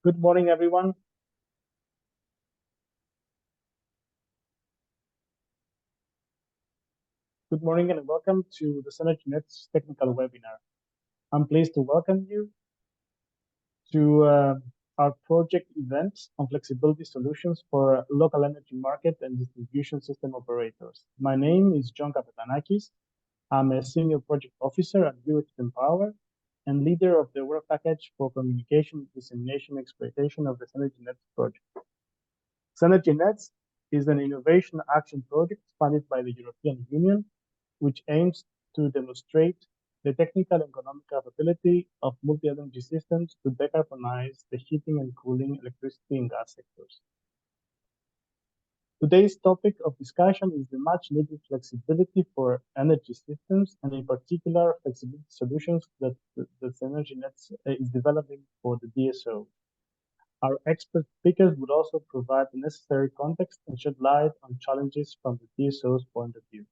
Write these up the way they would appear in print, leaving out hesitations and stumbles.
Good morning, everyone. Good morning and welcome to the SENERGY NETS Technical webinar. I'm pleased to welcome you to our project event on flexibility solutions for local energy market and distribution system operators. My name is John Kapetanakis. I'm a senior project officer at European Power and leader of the work package for communication, dissemination, and exploitation of the SENERGY NETS project. SENERGY NETS is an innovation action project funded by the European Union, which aims to demonstrate the technical and economic capability of multi-energy systems to decarbonize the heating and cooling, electricity and gas sectors. Today's topic of discussion is the much-needed flexibility for energy systems, and in particular, flexibility solutions that the SENERGY NETS is developing for the DSO. Our expert speakers would also provide the necessary context and shed light on challenges from the DSO's point of view.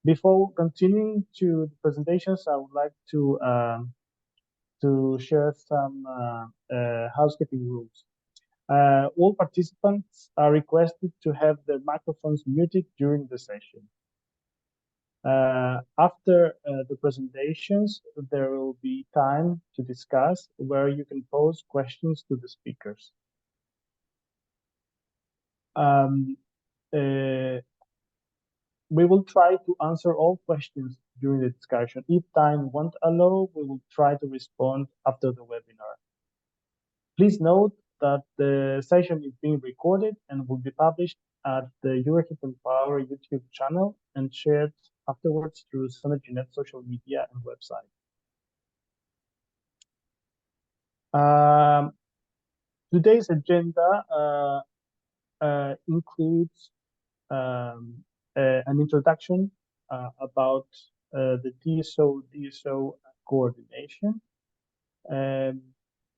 Before continuing to the presentations, I would like to share some housekeeping rules. All participants are requested to have their microphones muted during the session. After the presentations, there will be time to discuss where you can pose questions to the speakers. We will try to answer all questions during the discussion. If time won't allow, we will try to respond after the webinar. Please note that the session is being recorded and will be published at the European Power YouTube channel and shared afterwards through SENERGY NETS social media and website. Today's agenda includes an introduction about the DSO coordination.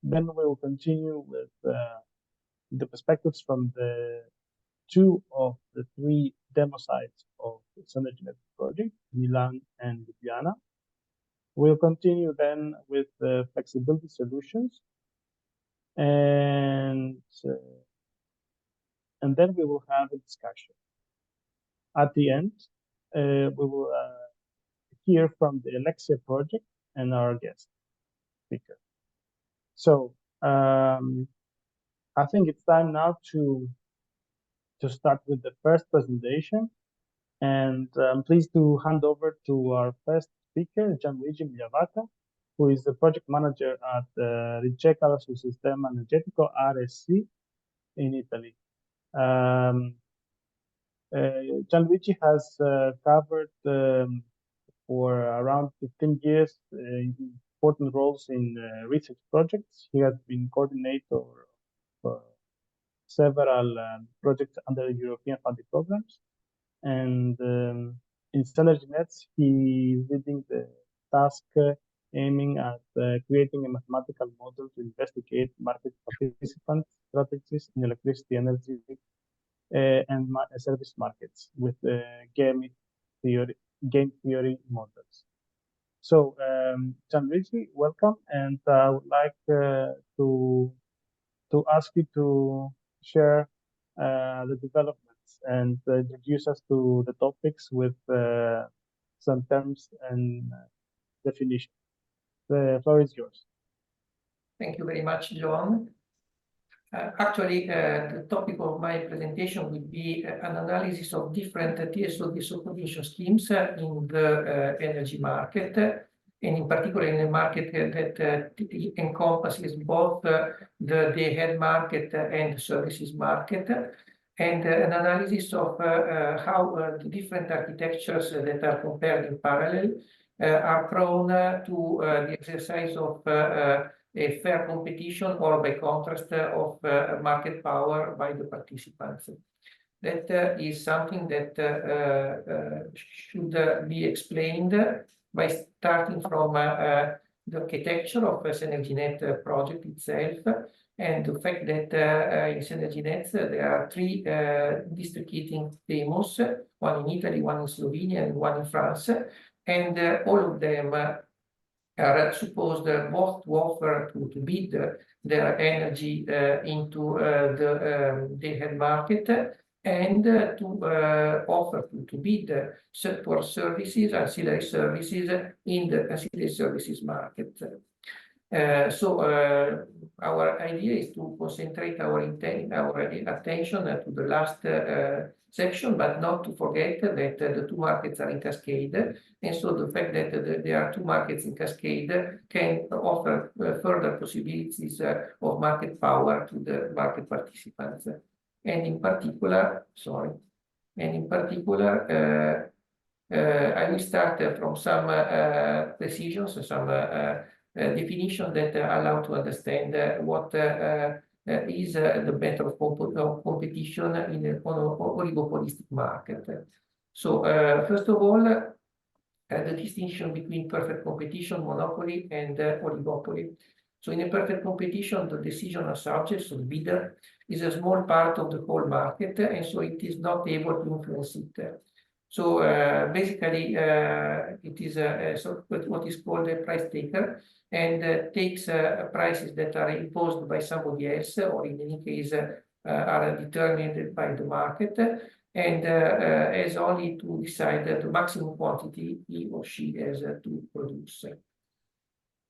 Then we will continue with the perspectives from the two of the three demo sites of the SENERGY NETS project, Milan and Ljubljana. We'll continue then with the flexibility solutions, and then we will have a discussion. At the end, we will hear from the ELEXIA project and our guest speaker. So I think it's time now to start with the first presentation, and I'm pleased to hand over to our first speaker, Gianluigi Migliavacca, who is the project manager at Cirocco sul sistema energetico RSC in Italy. Gianluigi has covered for around 15 years important roles in research projects. He has been coordinator for several projects under European funding programs. And in SENERGY NETS, he is leading the task aiming at creating a mathematical model to investigate market participant strategies in electricity, energy, and service markets with game theory models. So, Gianluigi, welcome, and I would like to ask you to share the developments and introduce us to the topics with some terms and definitions. The floor is yours. Thank you very much, John. Actually, the topic of my presentation will be an analysis of different DSO provision schemes in the energy market, and in particular in a market that encompasses both the day-ahead market and the services market, and an analysis of how the different architectures that are compared in parallel are prone to the exercise of a fair competition, or by contrast of market power by the participants. That is something that should be explained by starting from the architecture of the SENERGY NETS project itself, and the fact that in SENERGY NETS there are three district heating demos, one in Italy, one in Slovenia, and one in France, and all of them are supposed both to offer to bid their energy into the day-ahead market and to offer to bid support services, ancillary services in the ancillary services market. Our idea is to concentrate our attention to the last section, but not to forget that the two markets are in cascade. And so the fact that there are two markets in cascade can offer further possibilities of market power to the market participants. And in particular, I will start from some precisions, some definition that allow to understand what is the method of competition in an oligopolistic market. So first of all, the distinction between perfect competition, monopoly, and oligopoly. So in a perfect competition, the decisional subject, so the bidder, is a small part of the whole market, and so it is not able to influence it. So basically, it is what is called a price taker, and takes prices that are imposed by somebody else, or in any case are determined by the market, and has only to decide the maximum quantity he or she has to produce.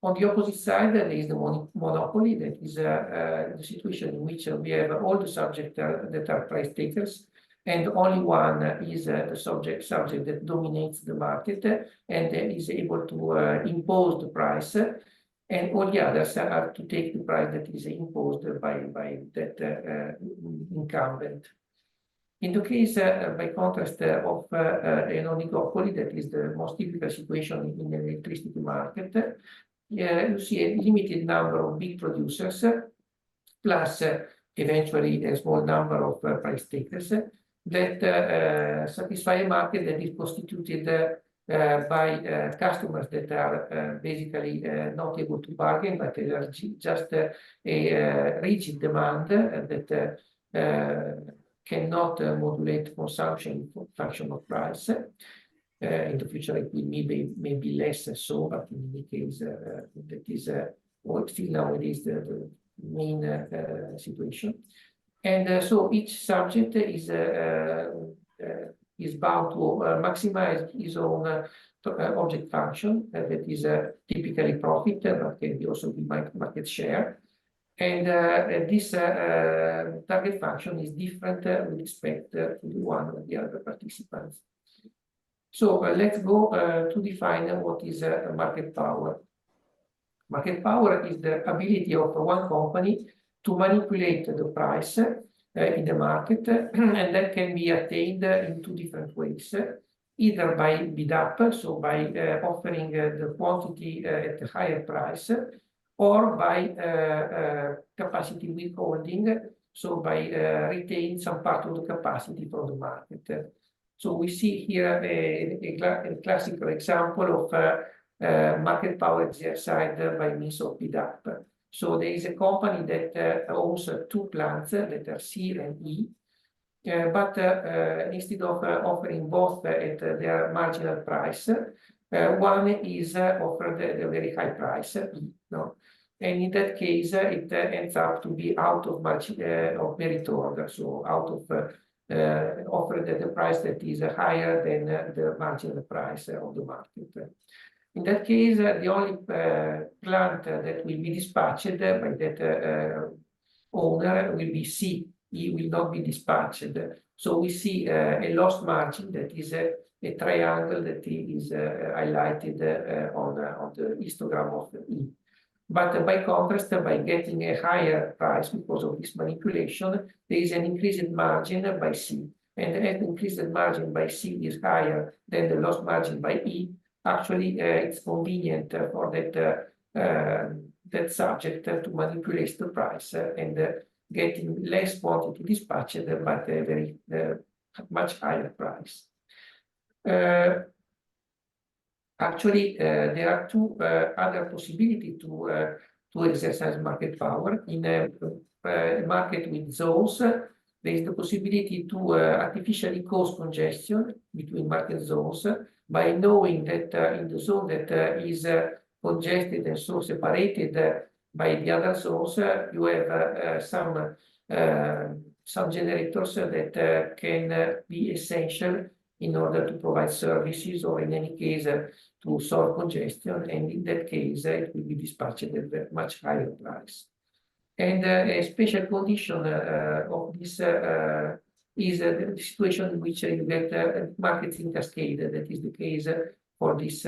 On the opposite side, there is the monopoly, that is the situation in which we have all the subjects that are price takers, and only one is the subject that dominates the market and is able to impose the price, and all the others are to take the price that is imposed by that incumbent. In the case, by contrast, of an oligopoly, that is the most typical situation in the electricity market, you see a limited number of big producers, plus eventually a small number of price takers that satisfy a market that is constituted by customers that are basically not able to bargain, but they are just a rigid demand that cannot modulate consumption in function of price. In the future, it will maybe less so, but in any case, that is still nowadays the main situation. And so each subject is bound to maximize his own object function, that is typically profit, but can be also be market share. And this target function is different with respect to the one of the other participants. So let's go to define what is market power. Market power is the ability of one company to manipulate the price in the market, and that can be attained in two different ways, either by bid up, so by offering the quantity at a higher price, or by capacity withholding, so by retaining some part of the capacity from the market. So we see here a classical example of market power exercised by means of bid up. So there is a company that owns two plants that are C and E, but instead of offering both at their marginal price, one is offered at a very high price, E, no? And in that case, it ends up to be out of merit order, so out of offered at a price that is higher than the marginal price of the market. In that case, the only plant that will be dispatched by that owner will be C. E will not be dispatched. So we see a lost margin that is a triangle that is highlighted on the histogram of E. But by contrast, by getting a higher price because of this manipulation, there is an increased margin by C. And as the increased margin by C is higher than the lost margin by E, actually it's convenient for that subject to manipulate the price and getting less quantity dispatched, but a very much higher price. Actually, there are two other possibilities to exercise market power. In a market with zones, there is the possibility to artificially cause congestion between market zones by knowing that in the zone that is congested and so separated by the other zones, you have some generators that can be essential in order to provide services, or in any case to solve congestion, and in that case it will be dispatched at a much higher price. And a special condition of this is the situation in which you get markets in cascade. That is the case for this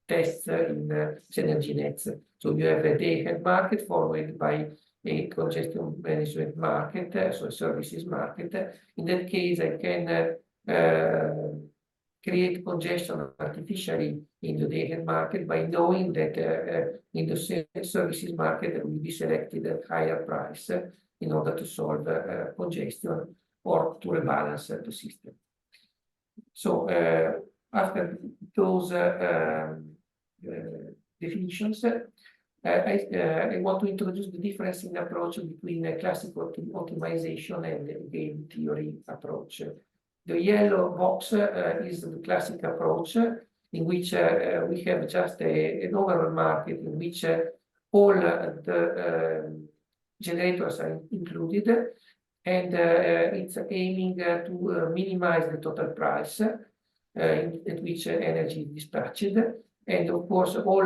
tests in SENERGY NETS. So you have a day-ahead market followed by a congestion management market, so a services market. In that case, I can create congestion artificially in the day-ahead market by knowing that in the services market there will be selected at higher price in order to solve congestion or to rebalance the system. So after those definitions, I want to introduce the difference in approach between a classical optimization and a game theory approach. The yellow box is the classic approach, in which we have just an overall market in which all the generators are included, and it's aiming to minimize the total price at which energy is dispatched, and of course all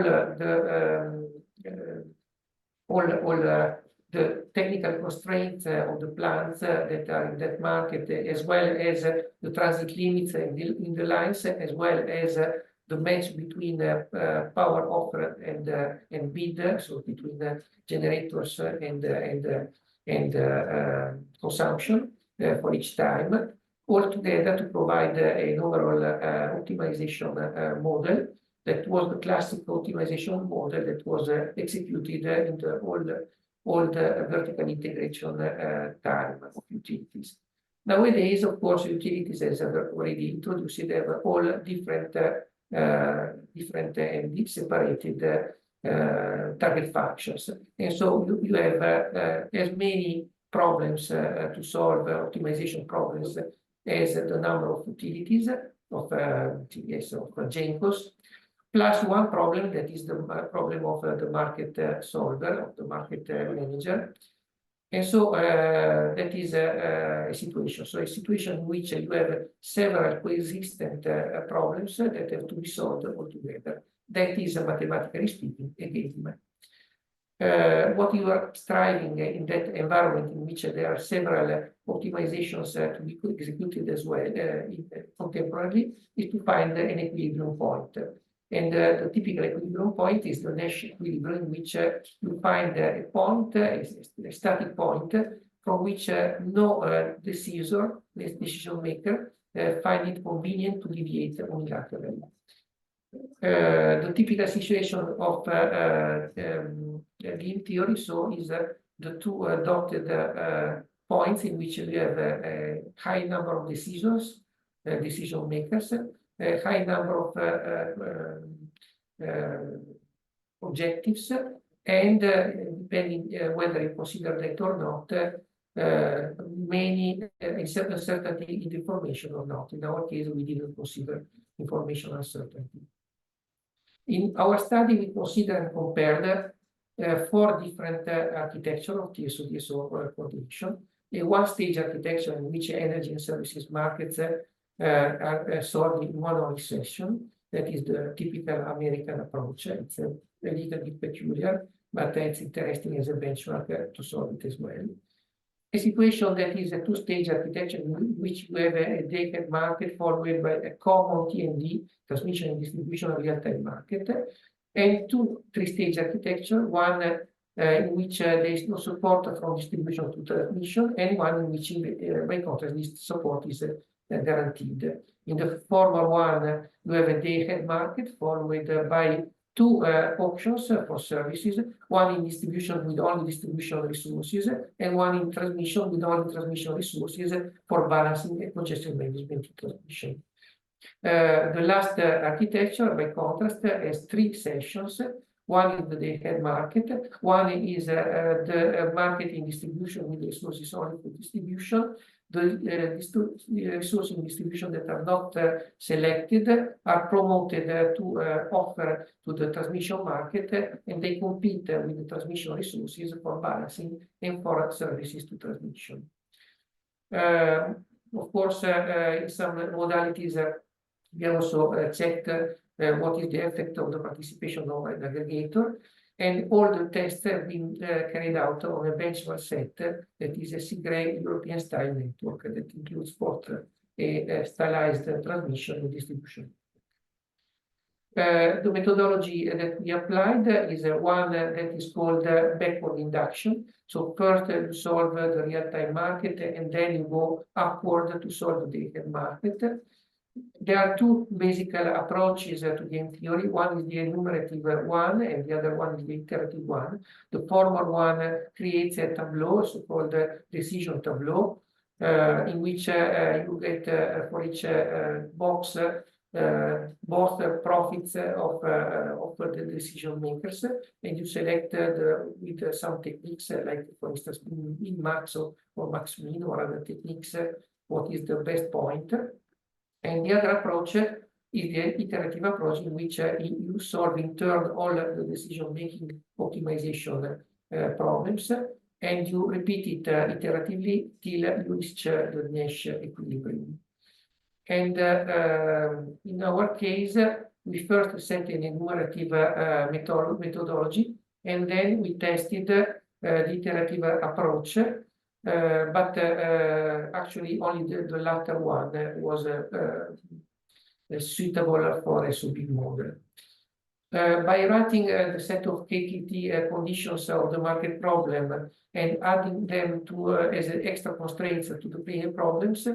the technical constraints of the plants that are in that market, as well as the transit limits in the lines, as well as the match between power offer and bid, so between the generators and consumption for each time, all together to provide an overall optimization model. That was the classic optimization model that was executed in all the vertical integration time of utilities. Nowadays, of course, utilities, as I've already introduced, have all different and separated target functions. And so you have as many problems to solve, optimization problems, as the number of utilities of GENCOs, plus one problem that is the problem of the market solver, of the market manager. And so that is a situation. So a situation in which you have several coexistent problems that have to be solved altogether. That is, mathematically speaking, a game. What you are striving in that environment in which there are several optimizations to be executed as well contemporarily is to find an equilibrium point. And the typical equilibrium point is the Nash equilibrium, in which you find a point, a static point, from which no decision maker, find it convenient to deviate unilaterally. The typical situation of game theory, so, is the two dotted points in which you have a high number of decision makers, a high number of objectives, and depending whether you consider that or not, many uncertainty in the information or not. In our case, we didn't consider information uncertainty. In our study, we considered and compared 4 different architectures of TSO coordination. A one-stage architecture in which energy and services markets are solved in one only session. That is the typical American approach. It's a little bit peculiar, but it's interesting as a benchmark to solve it as well. A situation that is a two-stage architecture in which we have a day-ahead market followed by a common T&D, transmission and distribution real-time market, and 2 three-stage architecture, one in which there is no support from distribution to transmission, and one in which, by contrast, this support is guaranteed. In the former one, you have a day-ahead market followed by 2 options for services, one in distribution with only distribution resources, and one in transmission with only transmission resources for balancing and congestion management in transmission. The last architecture, by contrast, has 3 sessions. One is the day-ahead market, one is the market in distribution with resources only for distribution, the resources in distribution that are not selected are promoted to offer to the transmission market, and they compete with the transmission resources for balancing and for services to transmission. Of course, in some modalities, we also checked what is the effect of the participation of an aggregator. And all the tests have been carried out on a benchmark set that is a SIGRE European style network that includes both a stylized transmission and distribution. The methodology that we applied is one that is called backward induction. So first you solve the real-time market, and then you go upward to solve the day-ahead market. There are two basic approaches to game theory. One is the enumerative one, and the other one is the iterative one. The former one creates a tableau, so-called decision tableau, in which you get for each box both profits of the decision makers, and you select with some techniques like, for instance, min max or max min or other techniques, what is the best point. And the other approach is the iterative approach, in which you solve in turn all the decision-making optimization problems, and you repeat it iteratively till you reach the Nash equilibrium. And in our case, we first set an enumerative methodology, and then we tested the iterative approach. But actually only the latter one was suitable for a SOP model. By writing the set of KKT conditions of the market problem and adding them to as extra constraints to the player problems,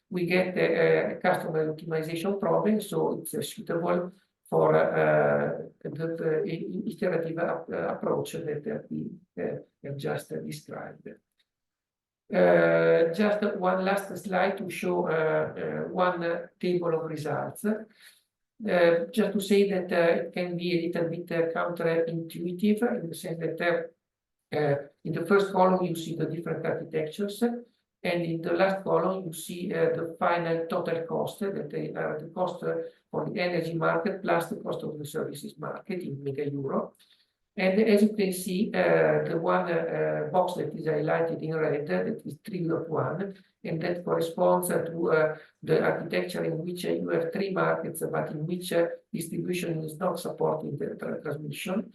we get a customer optimization problem, so it's suitable for the iterative approach that we have just described. Just one last slide to show one table of results. Just to say that it can be a little bit counterintuitive, in the sense that in the first column you see the different architectures, and in the last column you see the final total cost, that the cost for the energy market plus the cost of the services market in mega euro. And as you can see, the one box that is highlighted in red, that is 3.1, and that corresponds to the architecture in which you have three markets, but in which distribution is not supporting the transmission,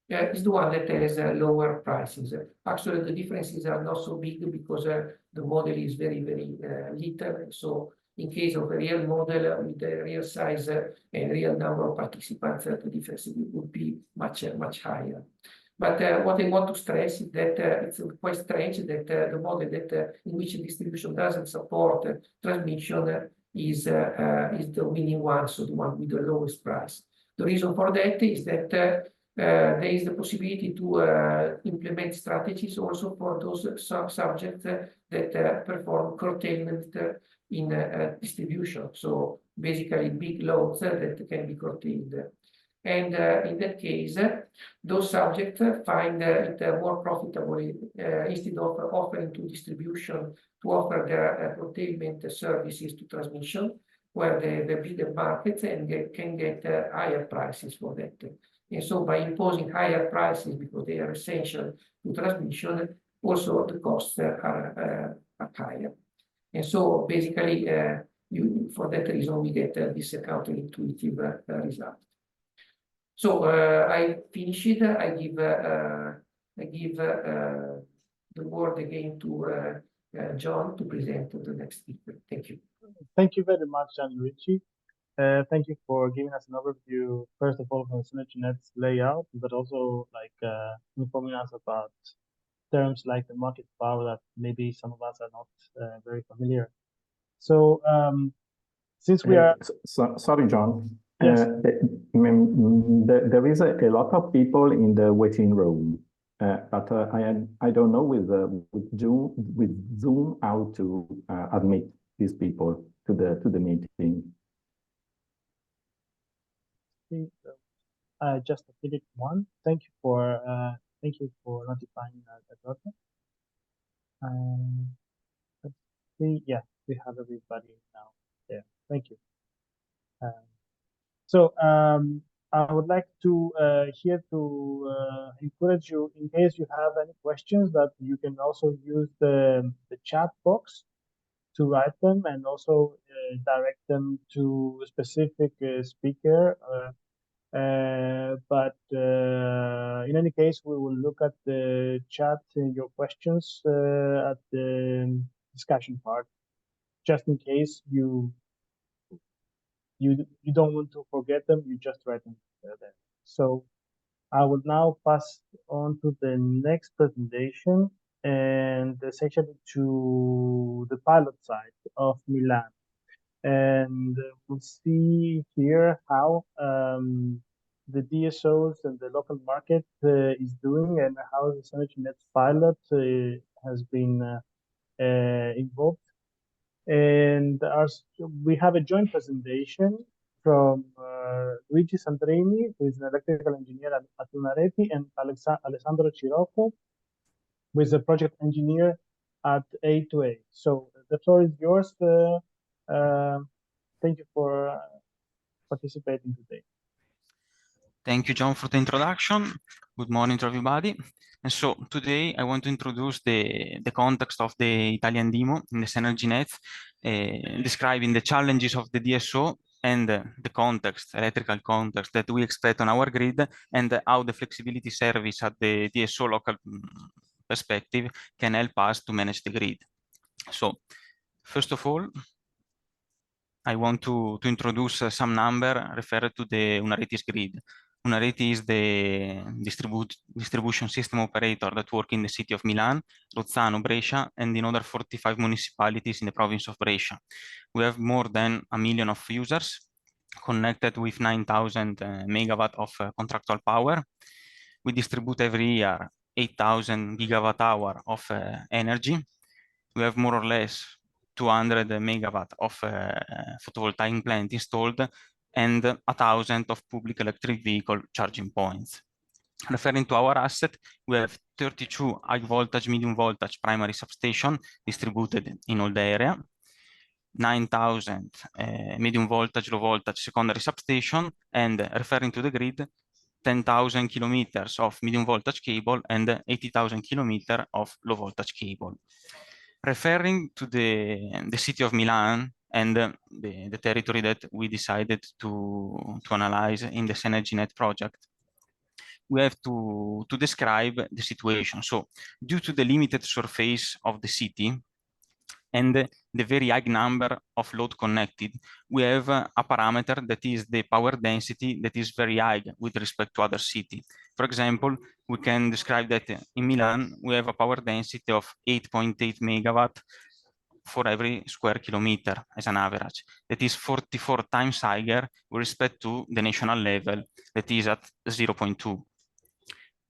is the one that has lower prices. Actually, the differences are not so big because the model is very, very little. So in case of a real model with a real size and real number of participants, the difference would be much, much higher. But what I want to stress is that it's quite strange that the model that in which distribution doesn't support transmission is the winning one, so the one with the lowest price. The reason for that is that there is the possibility to implement strategies also for those subjects that perform curtailment in distribution. So basically big loads that can be curtailed. And in that case, those subjects find it more profitable, instead of offering to distribution, to offer their curtailment services to transmission, where they build the markets and can get higher prices for that. And so by imposing higher prices because they are essential to transmission, also the costs are higher. And so basically, for that reason, we get this counterintuitive result. So I finish it. I give the word again to John to present the next speaker. Thank you. Thank you very much, Gianluigi. Thank you for giving us an overview, first of all, of the Synergy Nets layout, but also like informing us about terms like the market power that maybe some of us are not very familiar. So since we are... sorry, John. Yes. There is a lot of people in the waiting room, but I don't know with Zoom how to admit these people to the meeting. Just a minute one. Thank you for notifying the daughter. see, yeah, we have everybody now there. Thank you. So I would like to here to encourage you, in case you have any questions, that you can also use the chat box to write them, and also direct them to a specific speaker. But in any case, we will look at the chat and your questions at the discussion part, just in case you don't want to forget them, you just write them there. So I will now pass on to the next presentation, and essentially to the pilot site of Milan. And we'll see here how the DSOs and the local market is doing, and how the SENERGY NETS pilot has been involved. And we have a joint presentation from Luigi Sandrini, who is an electrical engineer at Unareti, and Alessandro Cirocco, who is a project engineer at A2A. So the floor is yours. Thank you for participating today. Thank you, John, for the introduction. Good morning to everybody. And so today I want to introduce the context of the Italian demo in the SENERGY NETS, describing the challenges of the DSO and the context, electrical context that we expect on our grid, and how the flexibility service at the DSO local perspective can help us to manage the grid. So first of all, I want to introduce some number referred to the Unareti's grid. Unareti is the distribution system operator that works in the city of Milan, Rozzano, Brescia, and in other 45 municipalities in the province of Brescia. We have more than 1 million of users connected with 9,000 megawatt of contractual power. We distribute every year 8,000 gigawatt hour of energy. We have more or less 200 megawatt of photovoltaic plant installed, and 1,000 of public electric vehicle charging points. Referring to our asset, we have 32 high voltage, medium voltage primary substation distributed in all the area, 9,000 medium voltage, low voltage secondary substation, and referring to the grid, 10,000 kilometers of medium voltage cable and 80,000 kilometers of low voltage cable. Referring to the city of Milan and the territory that we decided to analyze in the SENERGY NET project, we have to describe the situation. So due to the limited surface of the city and the very high number of load connected, we have a parameter that is the power density that is very high with respect to other cities. For example, we can describe that in Milan, we have a power density of 8.8 megawatt for every square kilometer as an average. That is 44 times higher with respect to the national level that is at 0.2.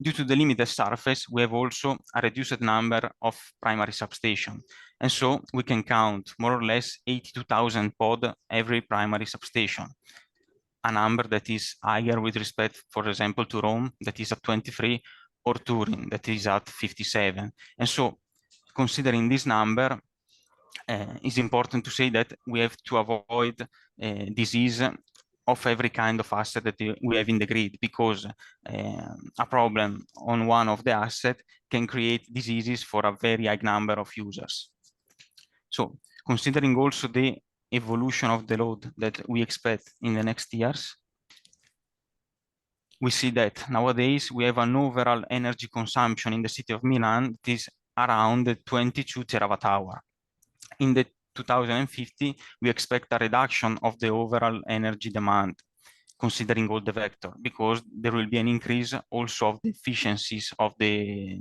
Due to the limited surface, we have also a reduced number of primary substations. And so we can count more or less 82,000 pod every primary substation, a number that is higher with respect, for example, to Rome, that is at 23, or Turin, that is at 57. And so considering this number, it's important to say that we have to avoid disease of every kind of asset that we have in the grid, because a problem on one of the assets can create diseases for a very high number of users. So considering also the evolution of the load that we expect in the next years, we see that nowadays we have an overall energy consumption in the city of Milan that is around 22 terawatt hour. In the 2050, we expect a reduction of the overall energy demand, considering all the vector, because there will be an increase also of the efficiencies of the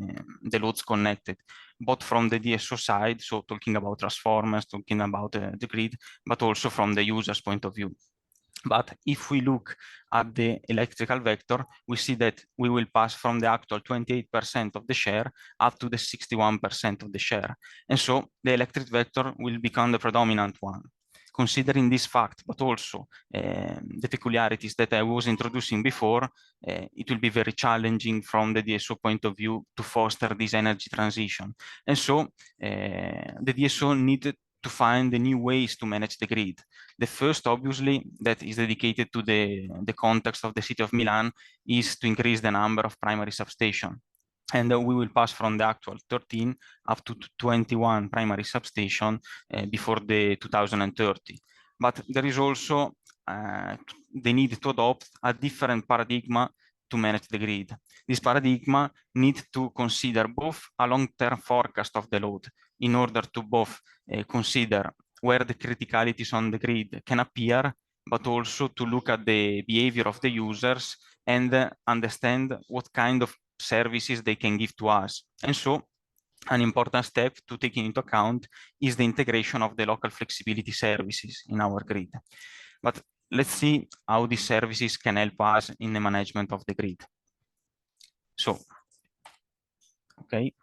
loads connected, both from the DSO side, so talking about transformers, talking about the grid, but also from the user's point of view. But if we look at the electrical vector, we see that we will pass from the actual 28% of the share up to the 61% of the share. And so the electric vector will become the predominant one. Considering this fact, but also the peculiarities that I was introducing before, it will be very challenging from the DSO point of view to foster this energy transition. And so the DSO needed to find the new ways to manage the grid. The first, obviously, that is dedicated to the context of the city of Milan, is to increase the number of primary substations. And we will pass from the actual 13 up to 21 primary substations before the 2030. But there is also the need to adopt a different paradigm to manage the grid. This paradigm needs to consider both a long-term forecast of the load in order to both consider where the criticalities on the grid can appear, but also to look at the behavior of the users and understand what kind of services they can give to us. And so an important step to take into account is the integration of the local flexibility services in our grid. But let's see how these services can help us in the management of the grid. So, okay.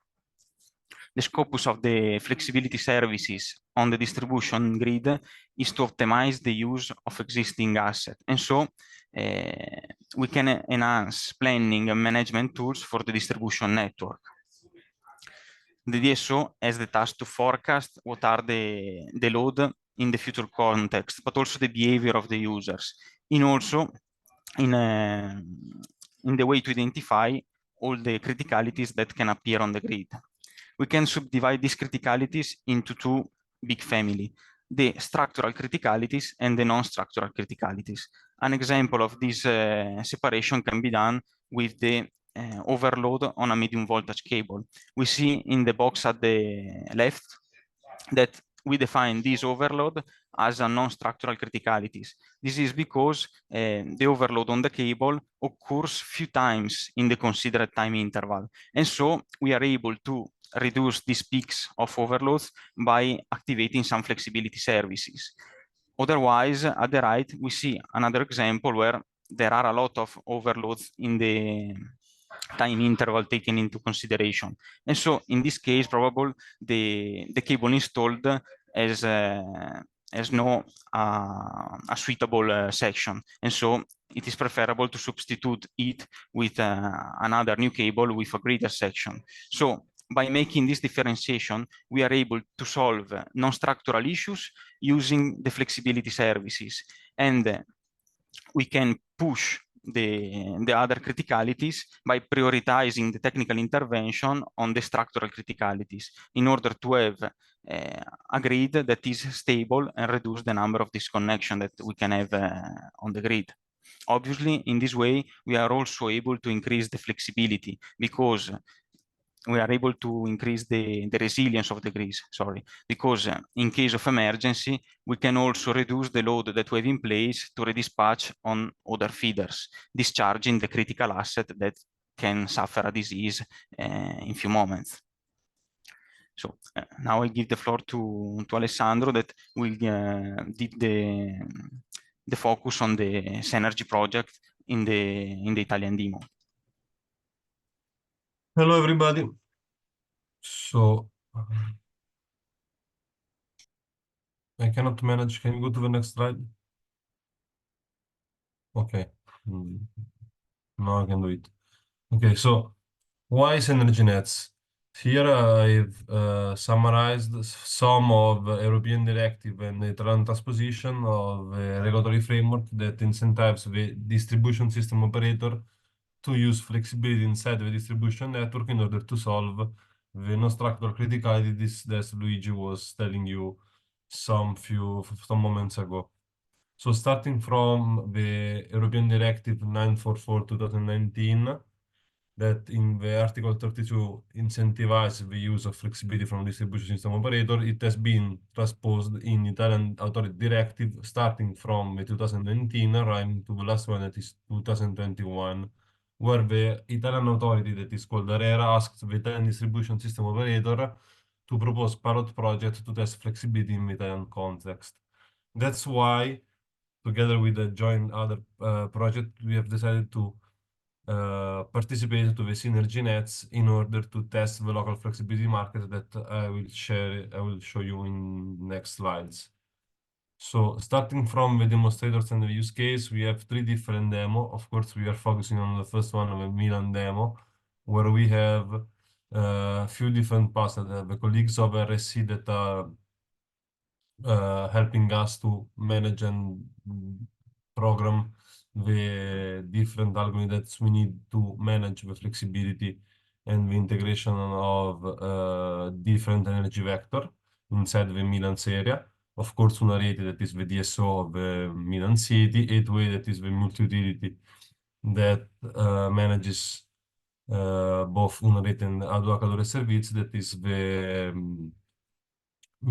The scopus of the flexibility services on the distribution grid is to optimize the use of existing assets. And so we can enhance planning and management tools for the distribution network. The DSO has the task to forecast what are the load in the future context, but also the behavior of the users, and also in the way to identify all the criticalities that can appear on the grid. We can subdivide these criticalities into two big families: the structural criticalities and the non-structural criticalities. An example of this separation can be done with the overload on a medium voltage cable. We see in the box at the left that we define this overload as a non-structural criticalities. This is because the overload on the cable occurs few times in the considered time interval. And so we are able to reduce these peaks of overloads by activating some flexibility services. Otherwise, at the right, we see another example where there are a lot of overloads in the time interval taken into consideration. And so in this case, probably the cable installed has no a suitable section. And so it is preferable to substitute it with another new cable with a greater section. So by making this differentiation, we are able to solve non-structural issues using the flexibility services. And we can push the other criticalities by prioritizing the technical intervention on the structural criticalities in order to have a grid that is stable and reduce the number of disconnections that we can have on the grid. Obviously, in this way, we are also able to increase the flexibility because we are able to increase the resilience of the grid, because in case of emergency, we can also reduce the load that we have in place to redispatch on other feeders, discharging the critical asset that can suffer a disease in few moments. So now I give the floor to Alessandro that will deep the focus on the SENERGY project in the Italian demo. Hello, everybody. So I cannot manage. Can you go to the next slide? Okay. Now I can do it. Okay, so why SENERGY NETs? Here I've summarized some of European directive and the Italian transposition of a regulatory framework that incentivizes the distribution system operator to use flexibility inside the distribution network in order to solve the non-structural criticalities that Luigi was telling you some moments ago. So starting from the European Directive 944/2019, that in the Article 32 incentivizes the use of flexibility from distribution system operator, it has been transposed in Italian Authority Directive starting from the 2019, arriving to the last one that is 2021, where the Italian authority that is called ARERA asks the Italian distribution system operator to propose pilot project to test flexibility in the Italian context. That's why, together with the joint other project, we have decided to participate to the SENERGY NETs in order to test the local flexibility market that I will show you in next slides. So starting from the demonstrators and the use case, we have 3 different demos. Of course, we are focusing on the first one, the Milan demo, where we have a few different paths. The colleagues of RSC that are helping us to manage and program the different algorithms that we need to manage the flexibility and the integration of different energy vector inside the Milan's area. Of course, Unareti, that is the DSO of the Milan city, A2A, that is the multi-utility that manages both Unareti and A2A Calore Servizi, that is the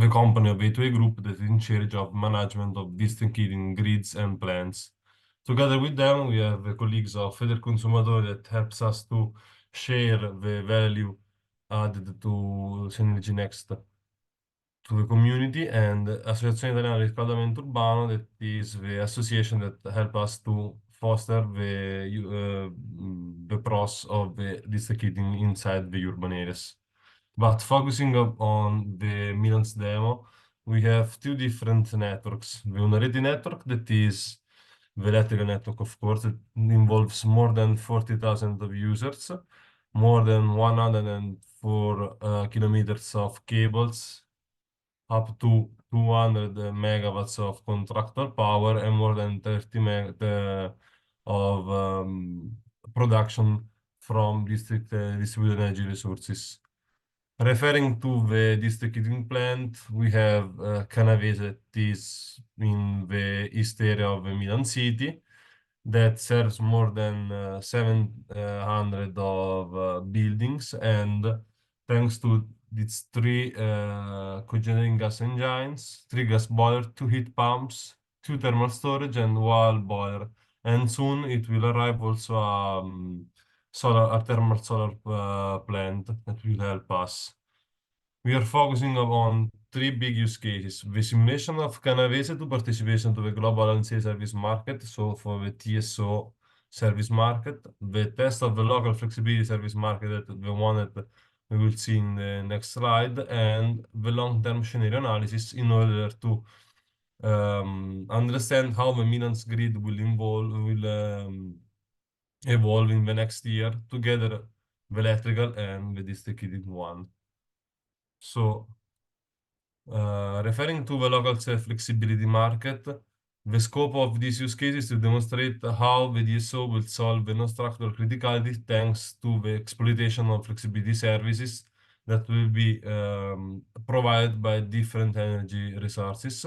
company of A2A Group that is in charge of management of district heating grids and plants. Together with them, we have the colleagues of Federconsumatori that helps us to share the value added to Synergy Next to the community, and Associazione Italiana di Riscaldamento Urbano, that is the association that help us to foster the process of the district heating inside the urban areas. But focusing on the Milan's demo, we have two different networks. The Unareti network, that is the electrical network, of course, it involves more than 40,000 of users, more than 104 kilometers of cables, up to 200 megawatts of contractor power, and more than 30 of production from distributed energy resources. Referring to the district heating plant, we have Canavese, that is in the east area of Milan city, that serves more than 700 of buildings, and thanks to these three cogenerating gas engines, 3 gas boilers, 2 heat pumps, 2 thermal storage, and 1 boiler. And soon it will arrive also a thermal solar plant that will help us. We are focusing on 3 big use cases: the simulation of Canavese to participation to the global LNC service market, so for the TSO service market, the test of the local flexibility service market, the one that we will see in the next slide, and the long-term scenario analysis in order to understand how the Milan's grid will evolve in the next year, together the electrical and the district heating one. So, referring to the local self-flexibility market, the scope of this use case is to demonstrate how the DSO will solve the non-structural criticality thanks to the exploitation of flexibility services that will be provided by different energy resources.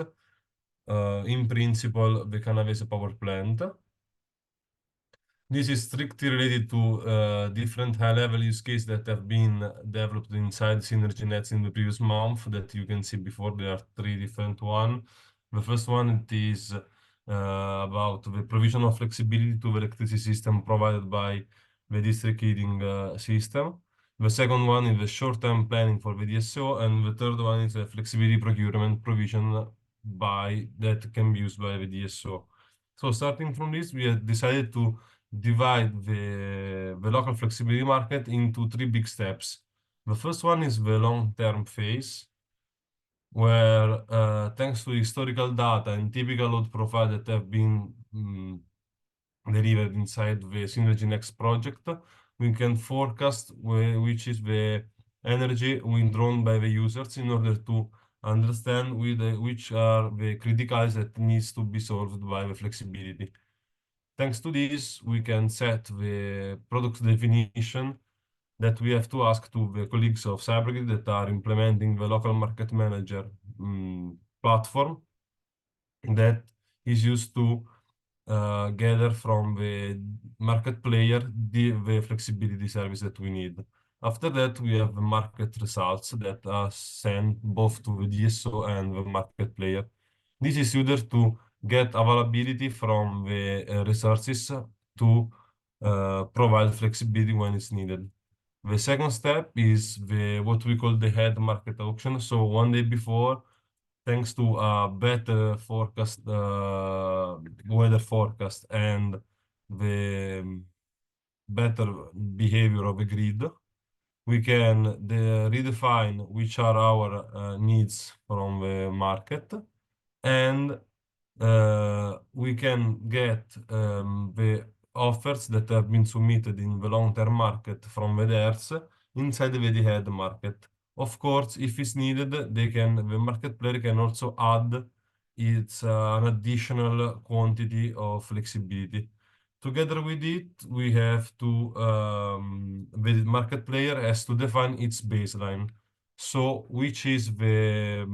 In principle, the Canavese power plant. This is strictly related to different high-level use cases that have been developed inside Synergy Nets in the previous month that you can see before. There are 3 different ones. The first one, it is about the provision of flexibility to the electricity system provided by the district heating system. The second one is the short-term planning for the DSO, and the third one is the flexibility procurement provision that can be used by the DSO. So starting from this, we have decided to divide the local flexibility market into 3 big steps. The first one is the long-term phase, where thanks to historical data and typical load profile that have been delivered inside the Synergy Next project, we can forecast which is the energy withdrawn by the users in order to understand which are the criticalities that needs to be solved by the flexibility. Thanks to this, we can set the product definition that we have to ask to the colleagues of Cybergrid that are implementing the local market manager platform that is used to gather from the market player the flexibility service that we need. After that, we have the market results that are sent both to the DSO and the market player. This is used to get availability from the resources to provide flexibility when it's needed. The second step is what we call the head market auction. So one day before, thanks to a better forecast, weather forecast, and the better behavior of the grid, we can redefine which are our needs from the market, and we can get the offers that have been submitted in the long-term market from the DERs inside the head market. Of course, if it's needed, the market player can also add an additional quantity of flexibility. Together with it, we have to, the market player has to define its baseline. So, which is the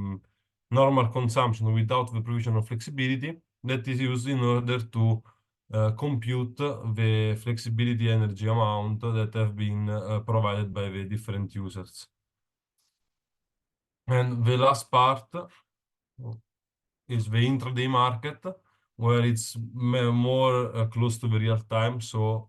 normal consumption without the provision of flexibility that is used in order to compute the flexibility energy amount that have been provided by the different users. And the last part is the intraday market, where it's more close to the real time, so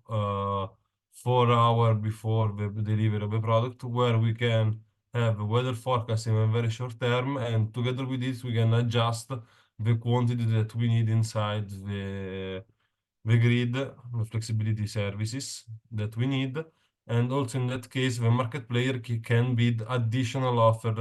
4 hours before the delivery of the product, where we can have weather forecast in a very short term, and together with this, we can adjust the quantity that we need inside the grid, the flexibility services that we need. And also in that case, the market player can bid additional offer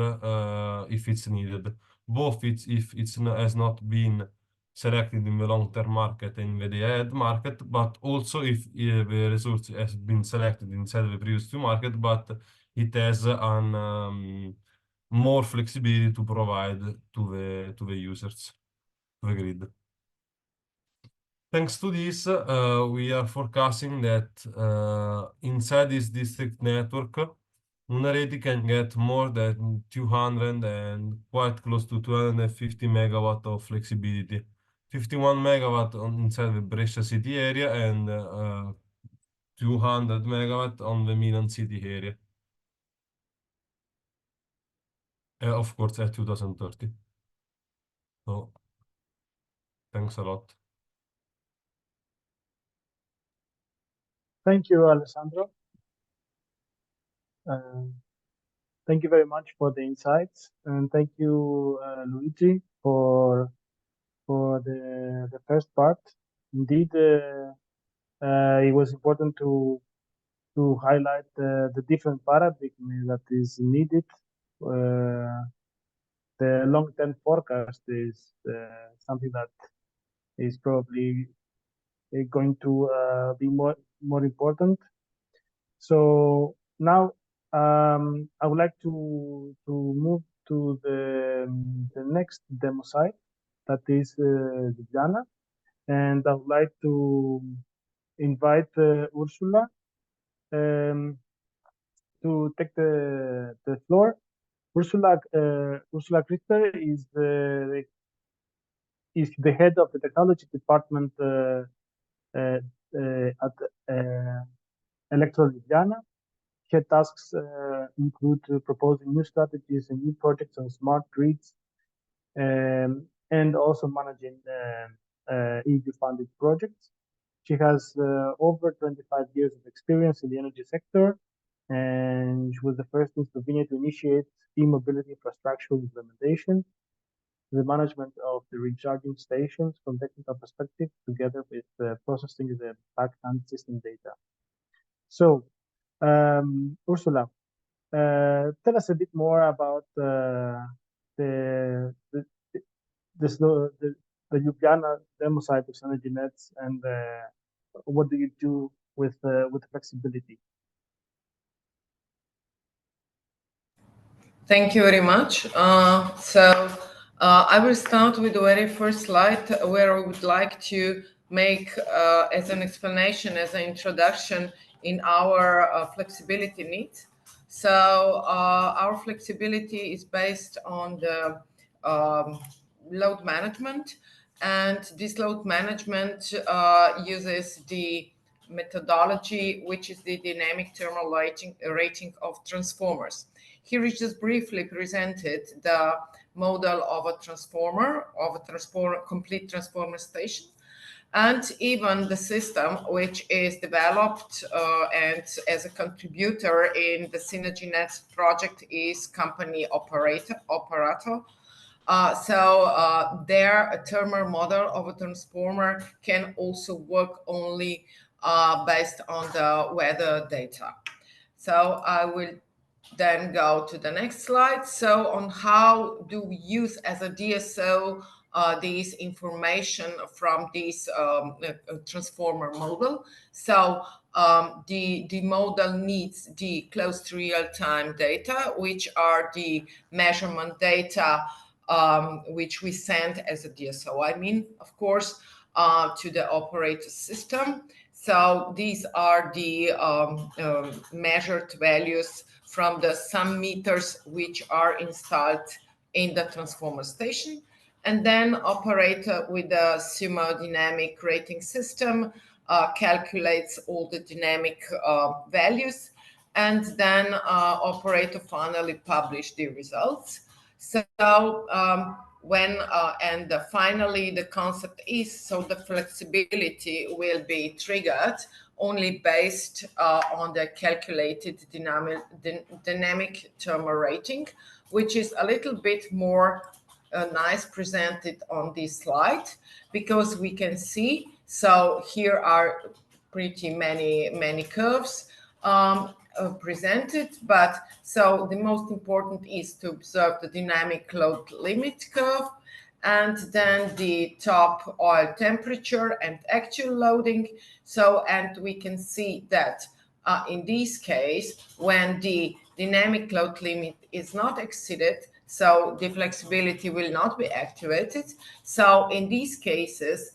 if it's needed. Both if it has not been selected in the long-term market and the day-ahead market, but also if the resource has been selected inside the previous two market, but it has more flexibility to provide to the users, to the grid. Thanks to this, we are forecasting that inside this district network, Unareti can get more than 200 and quite close to 250 megawatt of flexibility. 51 megawatt inside the Brescia city area and 200 megawatt on the Milan city area. Of course, at 2030. So, thanks a lot. Thank you, Alessandro. Thank you very much for the insights, and thank you, Luigi, for the first part. Indeed, it was important to highlight the different paradigm that is needed. The long-term forecast is something that is probably going to be more important. So now I would like to move to the next demo site, that is Ljubljana, and I would like to invite Ursula to take the floor. Ursula Krisper is the head of the technology department at Elektro Ljubliana. Her tasks include proposing new strategies and new projects on smart grids, and also managing EU-funded projects. She has over 25 years of experience in the energy sector, and she was the first in Slovenia to initiate e-mobility infrastructure implementation, the management of the recharging stations from technical perspective, together with processing the back-end system data. So, Ursula, tell us a bit more about the Ljubljana demo site of SENERGY NETS, and what do you do with flexibility? Thank you very much. I will start with the very first slide, where I would like to make as an explanation, as an introduction in our flexibility needs. So our flexibility is based on the load management, and this load management uses the methodology, which is the dynamic thermal rating of transformers. Here is just briefly presented the model of a transformer, complete transformer station, and even the system which is developed and as a contributor in the SENERGY NETS project is company Operator. Their thermal model of a transformer can also work only based on the weather data. So I will then go to the next slide. So on how do we use as a DSO this information from this transformer model. So the model needs the close to real-time data, which are the measurement data which we send as a DSO, I mean, of course, to the operator system. So these are the measured values from the sum meters which are installed in the transformer station. And then operator with the thermodynamic rating system calculates all the dynamic values, and then operator finally publish the results. So finally the concept is, so the flexibility will be triggered only based on the calculated dynamic thermal rating, which is a little bit more nice presented on this slide, because we can see, so here are pretty many curves presented, but so the most important is to observe the dynamic load limit curve, and then the top oil temperature and actual loading. So, and we can see that in this case, when the dynamic load limit is not exceeded, so the flexibility will not be activated. So in these cases,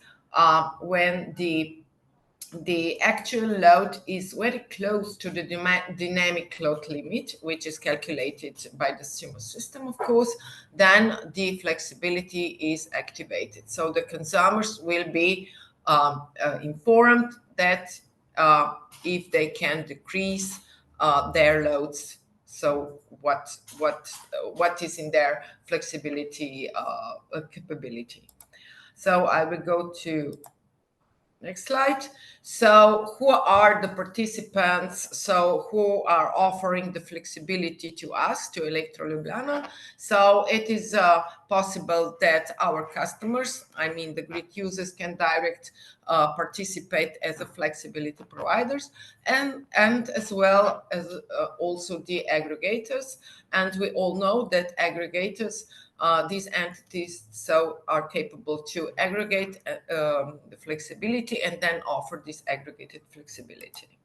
when the actual load is very close to the dynamic load limit, which is calculated by the Sumo system, of course, then the flexibility is activated. So the consumers will be informed that if they can decrease their loads, so what is in their flexibility capability. So I will go to next slide. So who are the participants? So who are offering the flexibility to us, to Elektro Ljubliana? So it is possible that our customers, I mean the grid users, can direct participate as a flexibility providers, and as well as also the aggregators. And we all know that aggregators, these entities so are capable to aggregate the flexibility and then offer this aggregated flexibility.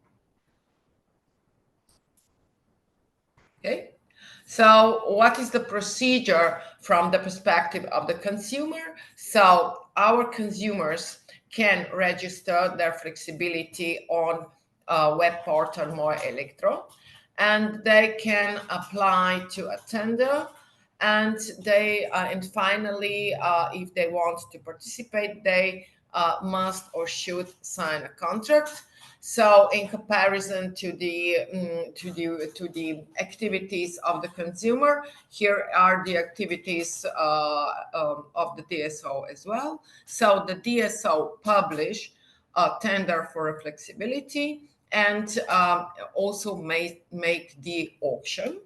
Okay, so what is the procedure from the perspective of the consumer? So our consumers can register their flexibility on web portal More Elektro, and they can apply to a tender. And they and finally, if they want to participate, they must or should sign a contract. So, in comparison to the activities of the consumer, here are the activities of the DSO as well. So, the DSO publish a tender for a flexibility, and also make the auction.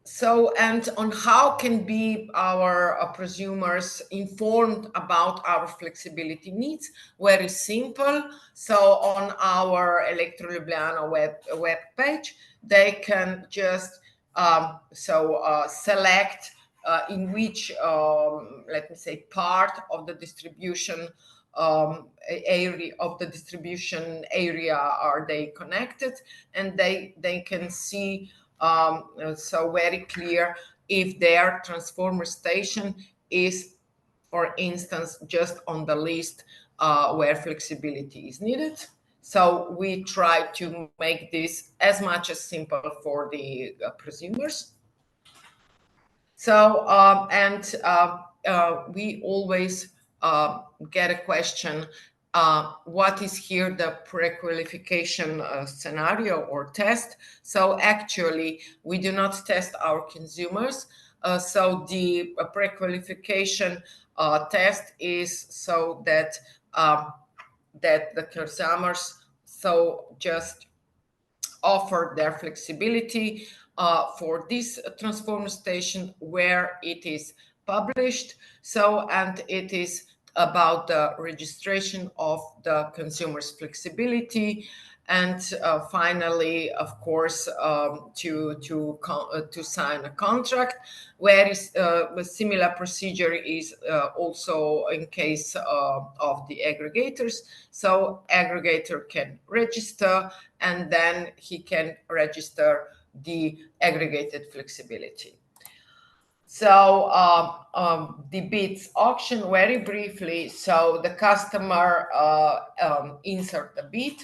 So, and on how can be our prosumers informed about our flexibility needs? Very simple. So on our Elektro Ljubliana web page, they can just select in which, let me say, part of the distribution area are they connected, and they can see so very clear if their transformer station is, for instance, just on the list where flexibility is needed. So we try to make this as much as simple for the prosumers. So we always get a question, what is here the pre-qualification scenario or test? So actually, we do not test our consumers. So the pre-qualification test is so that that the consumers so just offer their flexibility for this transformer station where it is published. So, and it is about the registration of the consumer's flexibility, and finally, of course, to sign a contract, where a similar procedure is also in case of the aggregators. So aggregator can register, and then he can register the aggregated flexibility. So the bids auction, very briefly. So the customer insert the bid,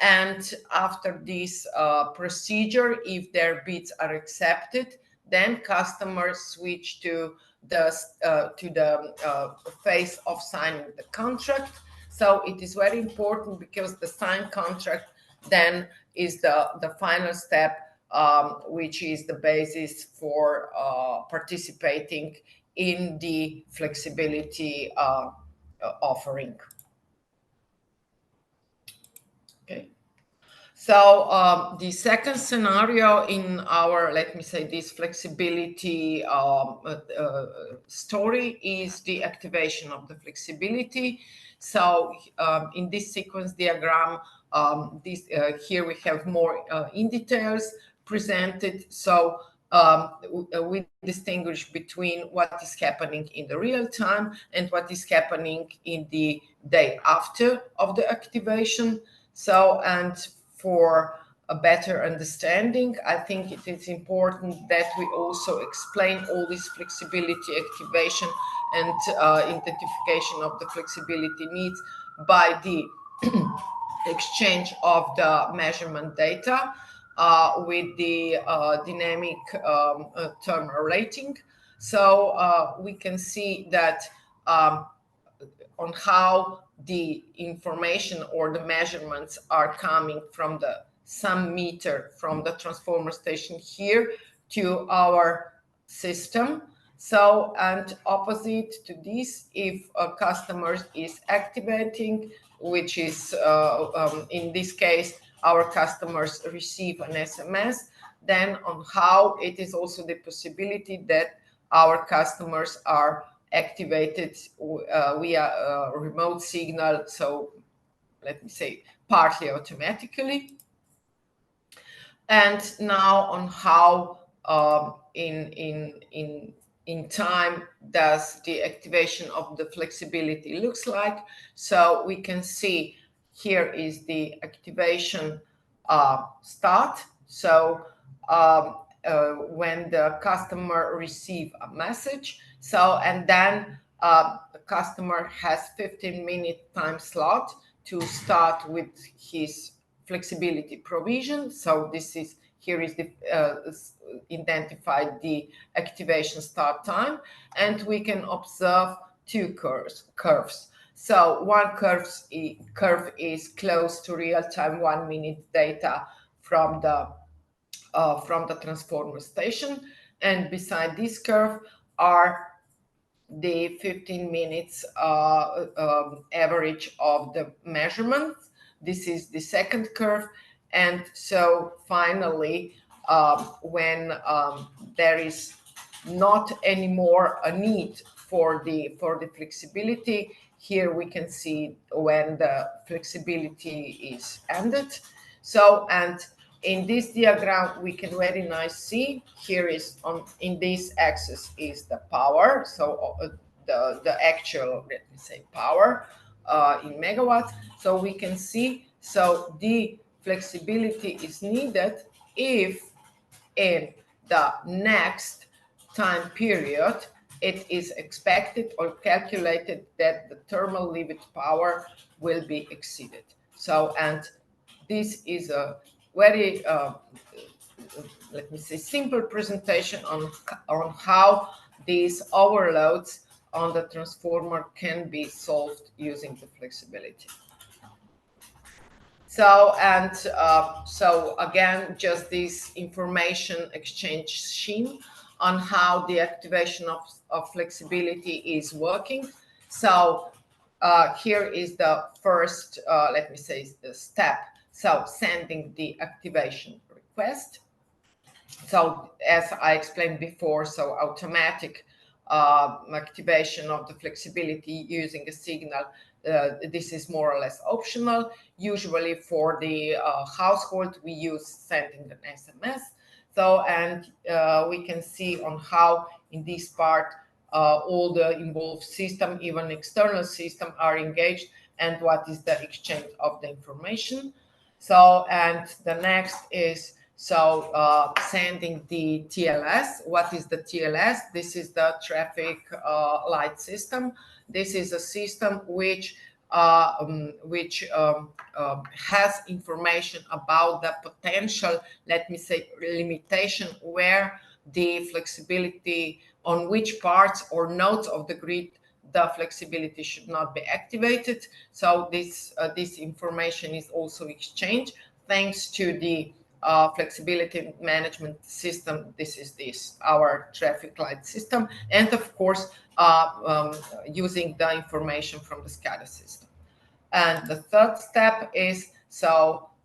and after this procedure, if their bids are accepted, then customers switch to the phase of signing the contract. So it is very important, because the signed contract then is the final step, which is the basis for participating in the flexibility offering. Okay. So the second scenario in our, let me say, this flexibility story is the activation of the flexibility. So in this sequence diagram, here we have more in details presented. So we distinguish between what is happening in the real time and what is happening in the day after of the activation. So, and for a better understanding, I think it is important that we also explain all this flexibility activation and identification of the flexibility needs by the exchange of the measurement data with the dynamic thermal rating. So we can see that on how the information or the measurements are coming from the some meter from the transformer station here to our system. So, and opposite to this, if a customer is activating, which is in this case, our customers receive an SMS, then on how it is also the possibility that our customers are activated via a remote signal, so let me say partly automatically. And now on how in time does the activation of the flexibility looks like. So we can see here is the activation start. So when the customer receive a message, so and then the customer has 15-minute time slot to start with his flexibility provision. So this is, here is the identified the activation start time, and we can observe two curves. So one curve is close to real-time 1 minute data from the transformer station, and beside this curve are the 15 minutes average of the measurements. This is the second curve. And so finally, when there is not anymore a need for the flexibility, here we can see when the flexibility is ended. So, and in this diagram, we can very nice see here is in this axis is the power. So the actual, let me say, power in megawatts. So we can see, so the flexibility is needed if in the next time period it is expected or calculated that the thermal limit power will be exceeded. So, and this is a very, let me say, simple presentation on how these overloads on the transformer can be solved using the flexibility. So, and so again, just this information exchange scheme on how the activation of flexibility is working. So here is the first, let me say, the step. So sending the activation request. So as I explained before, so automatic activation of the flexibility using a signal this is more or less optional. Usually for the household, we use sending an SMS. So, and we can see on how in this part all the involved system, even external system, are engaged, and what is the exchange of the information. So, and the next is sending the TLS. What is the TLS? This is the traffic light system. This is a system which has information about the potential, let me say, limitation, where the flexibility, on which parts or nodes of the grid the flexibility should not be activated. So this information is also exchanged thanks to the flexibility management system. This is our traffic light system, and of course using the information from the SCADA system. And the third step is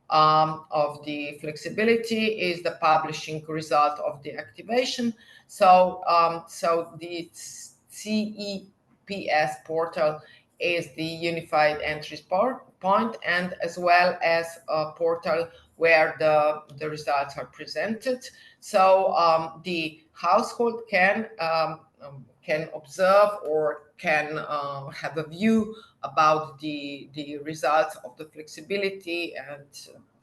of the flexibility is the publishing result of the activation. So the CEPS portal is the unified entry point, and as well as a portal where the results are presented. So the household can observe or can have a view about the results of the flexibility, and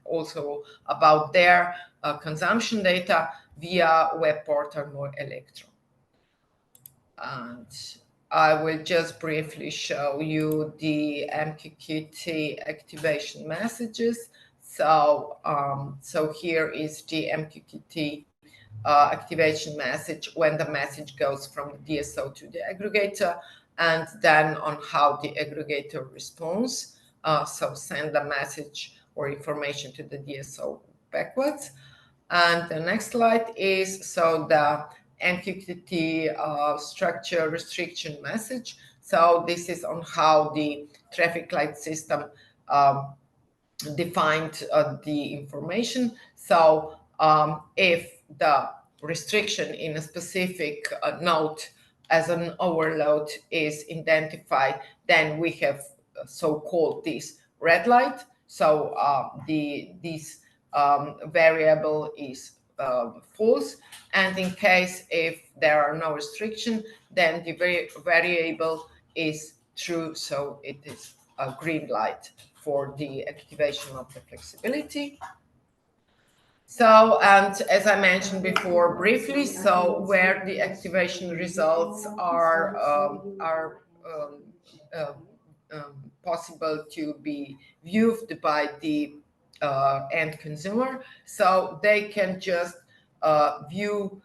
also about their consumption data via web portal Elektro. And I will just briefly show you the MQTT activation messages. So here is the MQTT activation message when the message goes from the DSO to the aggregator, and then on how the aggregator responds. So send a message or information to the DSO backwards. And the next slide is the MQTT structure restriction message. So this is on how the traffic light system defined the information. So if the restriction in a specific node as an overload is identified, then we have so-called this red light. So this variable is false, and in case if there are no restriction, then the variable is true, so it is a green light for the activation of the flexibility. So, and as I mentioned before briefly, so where the activation results are possible to be viewed by the end consumer, so they can just view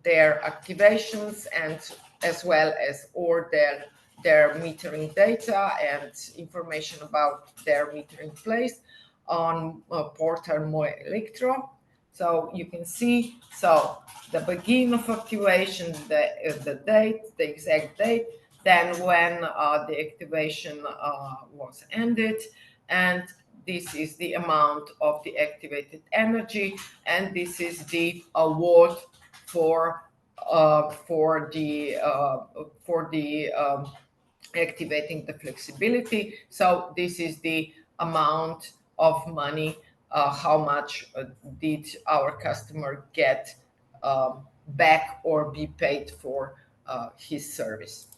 their activations, and as well as or their metering data and information about their metering place on portal Elektro. So you can see the beginning of activation, the date, the exact date, then when the activation was ended, and this is the amount of the activated energy, and this is the award for activating the flexibility. So this is the amount of money, how much did our customer get back or be paid for his service.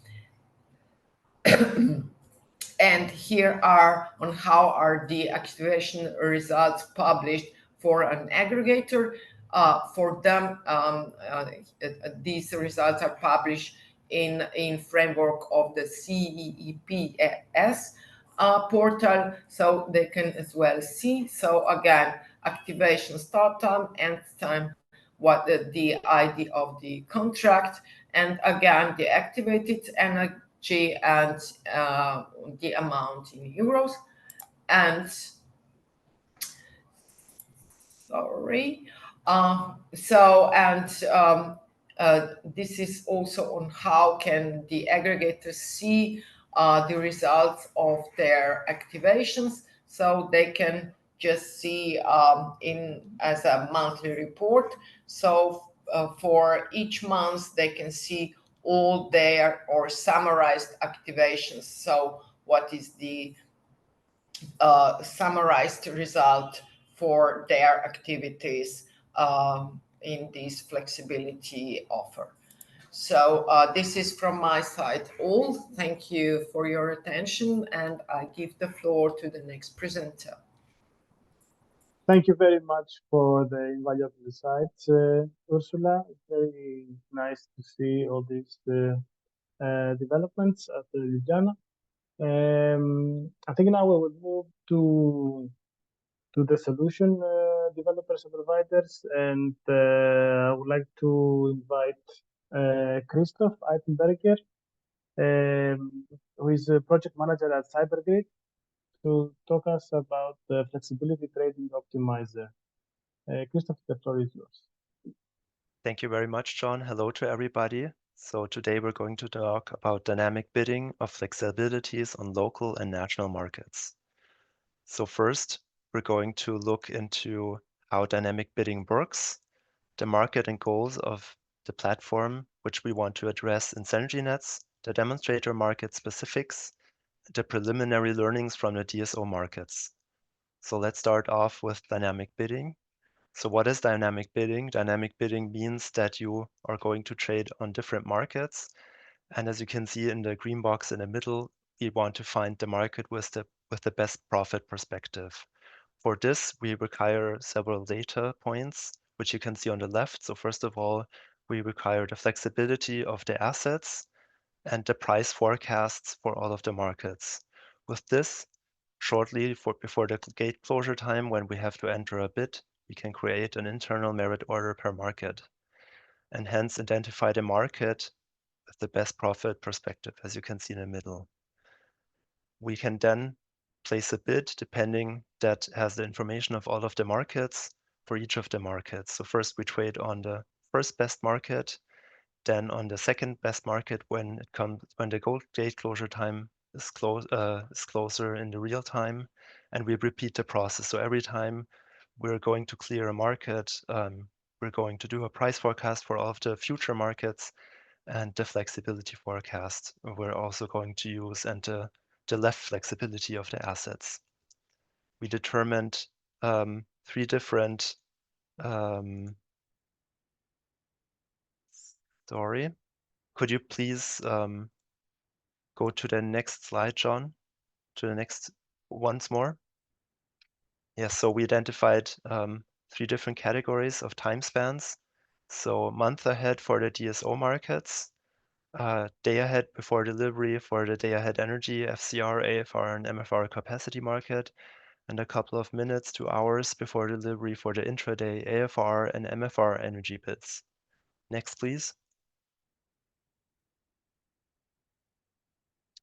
And here are on how are the activation results published for an aggregator. For them, these results are published in framework of the CEPS portal, so they can as well see. So again, activation start time, end time, what the ID of the contract, and again the activated energy and the amount in euros. And sorry, this is also on how can the aggregators see the results of their activations. So they can just see as a monthly report. So for each month, they can see all their or summarized activations. So what is the summarized result for their activities in this flexibility offer. So this is from my side all. Thank you for your attention, and I give the floor to the next presenter. Thank you very much for the invaluable insights, Ursula. It's very nice to see all these developments at Ljubljana. I think now we will move to the solution developers and providers, and I would like to invite Christoph Eitenberger, who is a project manager at CyberGrid, to talk us about the flexibility trading optimizer. Christoph, the floor is yours. Thank you very much, John. Hello to everybody. So today we're going to talk about dynamic bidding of flexibilities on local and national markets. So first, we're going to look into how dynamic bidding works, the market and goals of the platform, which we want to address in SENERGY NETs, the demonstrator market specifics, the preliminary learnings from the DSO markets. So let's start off with dynamic bidding. So what is dynamic bidding? Dynamic bidding means that you are going to trade on different markets. And as you can see in the green box in the middle, we want to find the market with the best profit perspective. For this, we require several data points, which you can see on the left. So first of all, we require the flexibility of the assets and the price forecasts for all of the markets. With this, shortly before the gate closure time, when we have to enter a bid, we can create an internal merit order per market and hence identify the market with the best profit perspective, as you can see in the middle. We can then place a bid depending that has the information of all of the markets for each of the markets. So first we trade on the first best market, then on the second best market when the gate closure time is closer in the real time, and we repeat the process. So every time we're going to clear a market, we're going to do a price forecast for all of the future markets, and the flexibility forecast we're also going to use, and the left flexibility of the assets. We determined 3 different sorry, could you please go to the next slide, John? To the next once more. Yes, so we identified 3 different categories of time spans. So month ahead for the DSO markets, day ahead before delivery for the day ahead energy, FCR, AFR, and MFR capacity market, and a couple of minutes to hours before delivery for the intraday AFR and MFR energy bids. Next, please.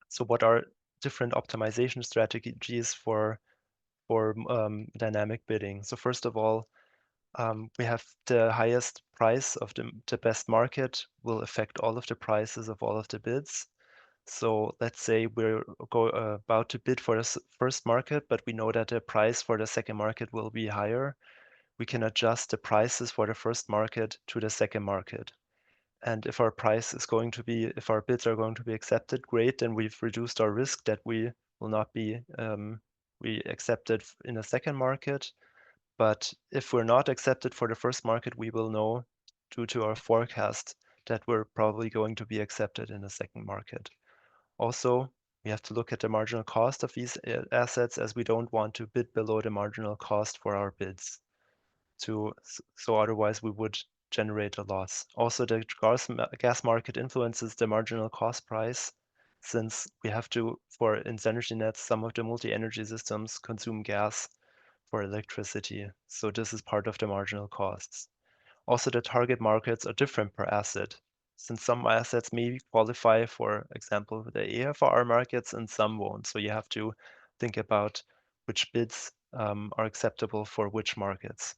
So what are different optimization strategies for dynamic bidding? So first of all, we have the highest price of the best market will affect all of the prices of all of the bids. So let's say we're about to bid for the first market, but we know that the price for the second market will be higher. We can adjust the prices for the first market to the second market. And if our if our bids are going to be accepted, great, then we've reduced our risk that we will not be accepted in a second market. But if we're not accepted for the first market, we will know due to our forecast that we're probably going to be accepted in the second market. Also, we have to look at the marginal cost of these assets, as we don't want to bid below the marginal cost for our bids. So otherwise we would generate a loss. Also, the gas market influences the marginal cost price, since we have to, in SENERGY NETs, some of the multi-energy systems consume gas for electricity. So this is part of the marginal costs. Also, the target markets are different per asset, since some assets may qualify, for example, the AFR markets and some won't. So you have to think about which bids are acceptable for which markets.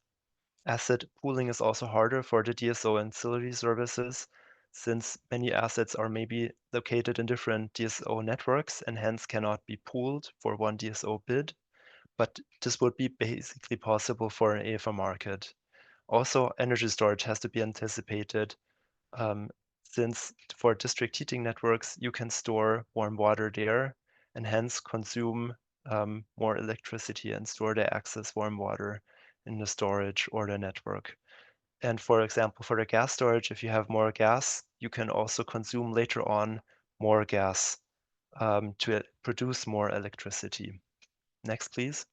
Asset pooling is also harder for the DSO ancillary services, since many assets are maybe located in different DSO networks and hence cannot be pooled for one DSO bid. But this would be basically possible for an AFR market. Also, energy storage has to be anticipated, since for district heating networks, you can store warm water there, and hence consume more electricity and store their excess warm water in the storage or the network. And for example, for the gas storage, if you have more gas, you can also consume later on more gas to produce more electricity. Next, please.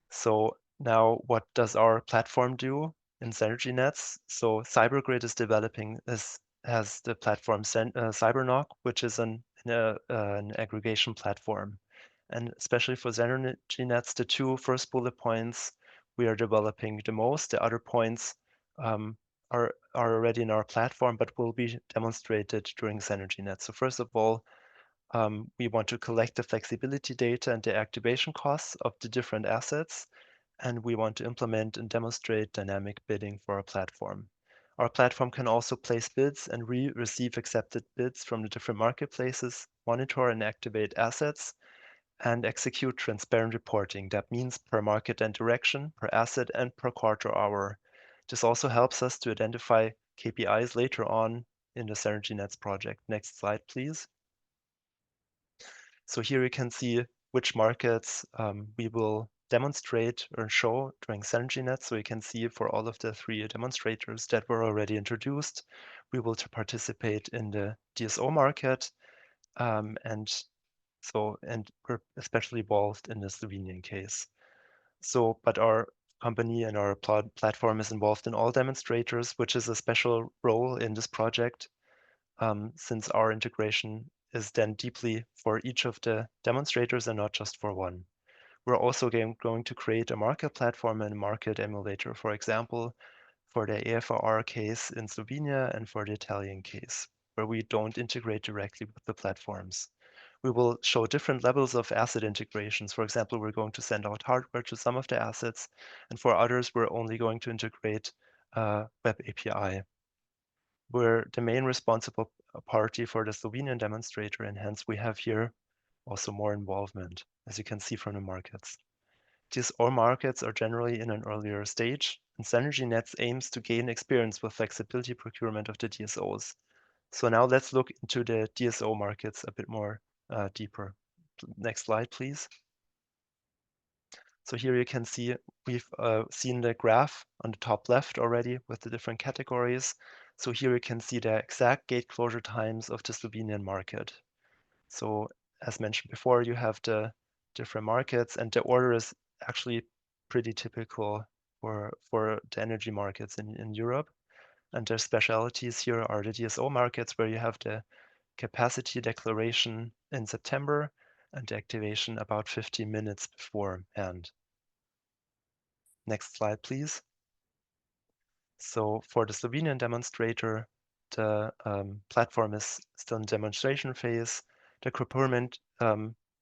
So now what does our platform do in SENERGY NETS? So CyberGrid is developing has the platform CyberNOC, which is an aggregation platform. And especially for SENERGY NETS, the two first bullet points we are developing the most. The other points are already in our platform, but will be demonstrated during SENERGY NETS. So first of all, we want to collect the flexibility data and the activation costs of the different assets, and we want to implement and demonstrate dynamic bidding for our platform. Our platform can also place bids and receive accepted bids from the different marketplaces, monitor and activate assets, and execute transparent reporting. That means per market and direction, per asset, and per quarter hour. This also helps us to identify KPIs later on in the SENERGY NETS project. Next slide, please. So here you can see which markets we will demonstrate or show during SENERGY NETS. So you can see for all of the 3 demonstrators that were already introduced, we will participate in the DSO market, and we're especially involved in the Slovenian case. So, but our company and our platform is involved in all demonstrators, which is a special role in this project, since our integration is then deeply for each of the demonstrators and not just for one. We're also going to create a market platform and market emulator, for example, for the AFR case in Slovenia and for the Italian case, where we don't integrate directly with the platforms. We will show different levels of asset integrations. For example, we're going to send out hardware to some of the assets, and for others, we're only going to integrate web API. We're the main responsible party for the Slovenian demonstrator, and hence we have here also more involvement, as you can see from the markets. These all markets are generally in an earlier stage, and SENERGY NETS aims to gain experience with flexibility procurement of the DSOs. So now let's look into the DSO markets a bit more deeper. Next slide, please. So here you can see we've seen the graph on the top left already with the different categories. So here you can see the exact gate closure times of the Slovenian market. So as mentioned before, you have the different markets, and the order is actually pretty typical for the energy markets in Europe. And their specialities here are the DSO markets, where you have the capacity declaration in September and the activation about 15 minutes beforehand. Next slide, please. So for the Slovenian demonstrator, the platform is still in demonstration phase. The procurement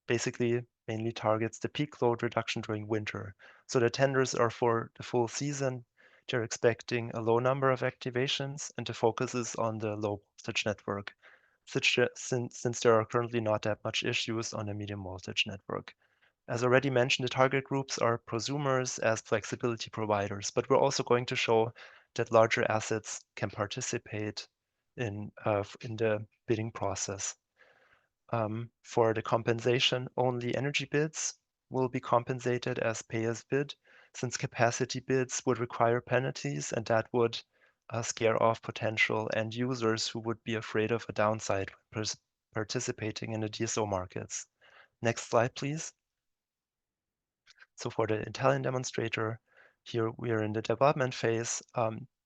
basically mainly targets the peak load reduction during winter. So the tenders are for the full season. They're expecting a low number of activations, and the focus is on the low voltage network, since there are currently not that much issues on the medium voltage network. As already mentioned, the target groups are prosumers as flexibility providers, but we're also going to show that larger assets can participate in the bidding process. For the compensation, only energy bids will be compensated as pay as bid, since capacity bids would require penalties, and that would scare off potential end users who would be afraid of a downside when participating in the DSO markets. Next slide, please. So for the Italian demonstrator, here we are in the development phase.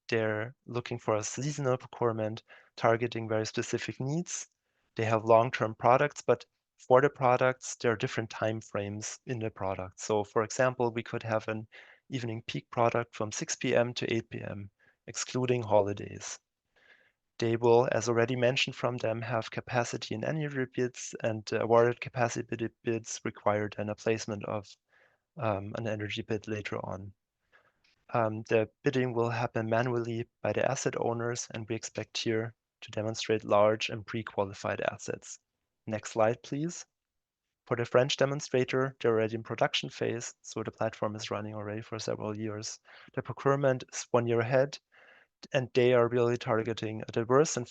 They're looking for a seasonal procurement targeting very specific needs. They have long-term products, but for the products, there are different time frames in the product. So for example, we could have an evening peak product from 6 p.m. to 8 p.m., excluding holidays. They will, as already mentioned from them, have capacity in energy bids, and awarded capacity bids require then a placement of an energy bid later on. The bidding will happen manually by the asset owners, and we expect here to demonstrate large and pre-qualified assets. Next slide, please. For the French demonstrator, they're already in production phase, so the platform is running already for several years. The procurement is 1 year ahead, and they are really targeting a diverse and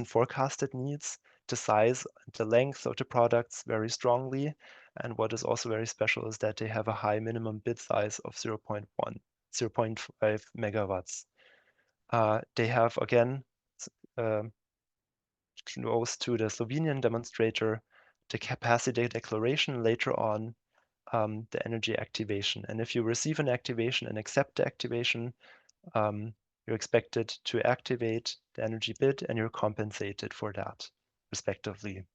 forecasted needs. the size and the length of the products very strongly. And what is also very special is that they have a high minimum bit size of 0.5 megawatts. They have, again, close to the Slovenian demonstrator, the capacity declaration, later on the energy activation. And if you receive an activation and accept the activation, you're expected to activate the energy bid and you're compensated for that, respectively.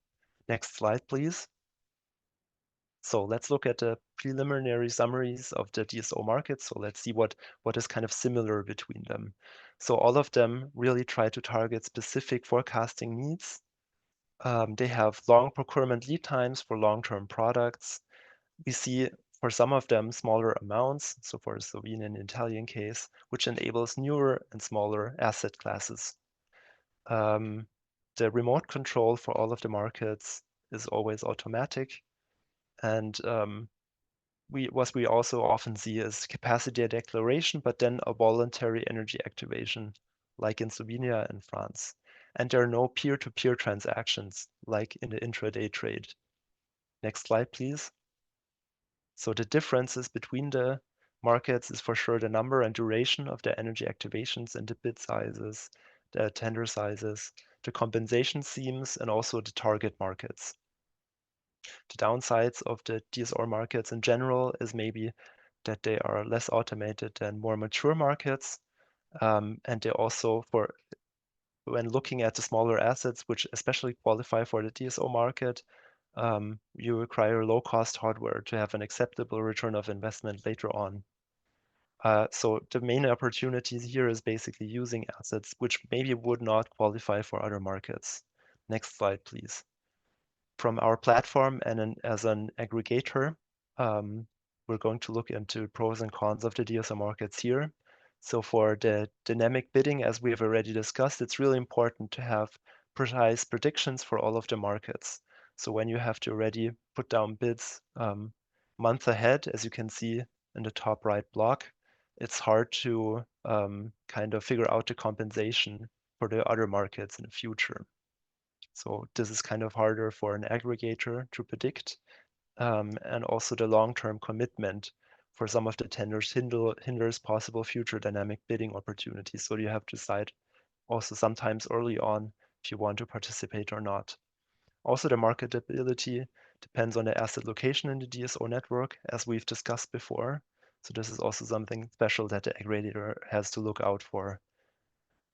Next slide, please. So let's look at the preliminary summaries of the DSO markets. So let's see what is kind of similar between them. So all of them really try to target specific forecasting needs. They have long procurement lead times for long-term products. We see for some of them smaller amounts, so for the Slovenian and Italian case, which enables newer and smaller asset classes. The remote control for all of the markets is always automatic. And what we also often see is capacity declaration, but then a voluntary energy activation, like in Slovenia and France. And there are no peer-to-peer transactions, like in the intraday trade. Next slide, please. So the differences between the markets is for sure the number and duration of the energy activations and the bid sizes, the tender sizes, the compensation schemes, and also the target markets. The downsides of the DSO markets in general is maybe that they are less automated than more mature markets. And they also, when looking at the smaller assets, which especially qualify for the DSO market, you require low-cost hardware to have an acceptable return of investment later on. So the main opportunities here is basically using assets which maybe would not qualify for other markets. Next slide, please. From our platform and as an aggregator, we're going to look into pros and cons of the DSO markets here. So for the dynamic bidding, as we have already discussed, it's really important to have precise predictions for all of the markets. So when you have to already put down bids month ahead, as you can see in the top right block, it's hard to kind of figure out the compensation for the other markets in the future. So this is kind of harder for an aggregator to predict. And also the long-term commitment for some of the tenders hinders possible future dynamic bidding opportunities. So you have to decide also sometimes early on if you want to participate or not. Also, the marketability depends on the asset location in the DSO network, as we've discussed before. So this is also something special that the aggregator has to look out for.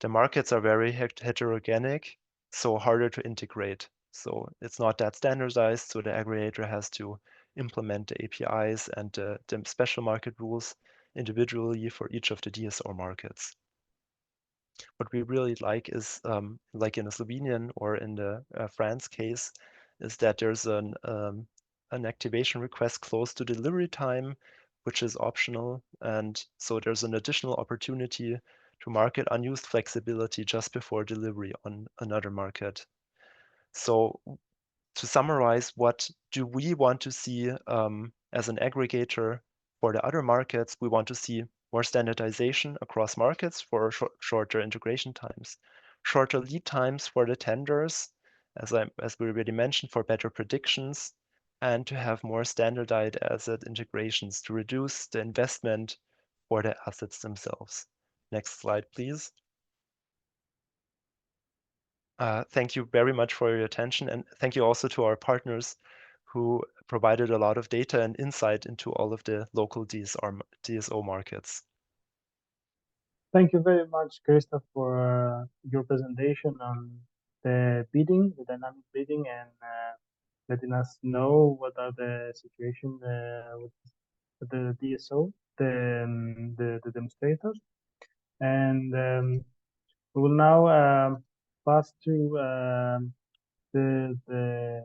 The markets are very heterogenic, so harder to integrate. So it's not that standardized, so the aggregator has to implement the APIs and the special market rules individually for each of the DSO markets. What we really like is, like in the Slovenian or in the France case, is that there's an activation request close to delivery time, which is optional. And so there's an additional opportunity to market unused flexibility just before delivery on another market. So to summarize, what do we want to see as an aggregator for the other markets? We want to see more standardization across markets for shorter integration times, shorter lead times for the tenders, as we already mentioned, for better predictions, and to have more standardized asset integrations to reduce the investment for the assets themselves. Next slide, please. Thank you very much for your attention, and thank you also to our partners who provided a lot of data and insight into all of the local DSO markets. Thank you very much, Krista, for your presentation on the bidding, the dynamic bidding, and letting us know what are the situation with the DSO, the demonstrators. And we will now pass to the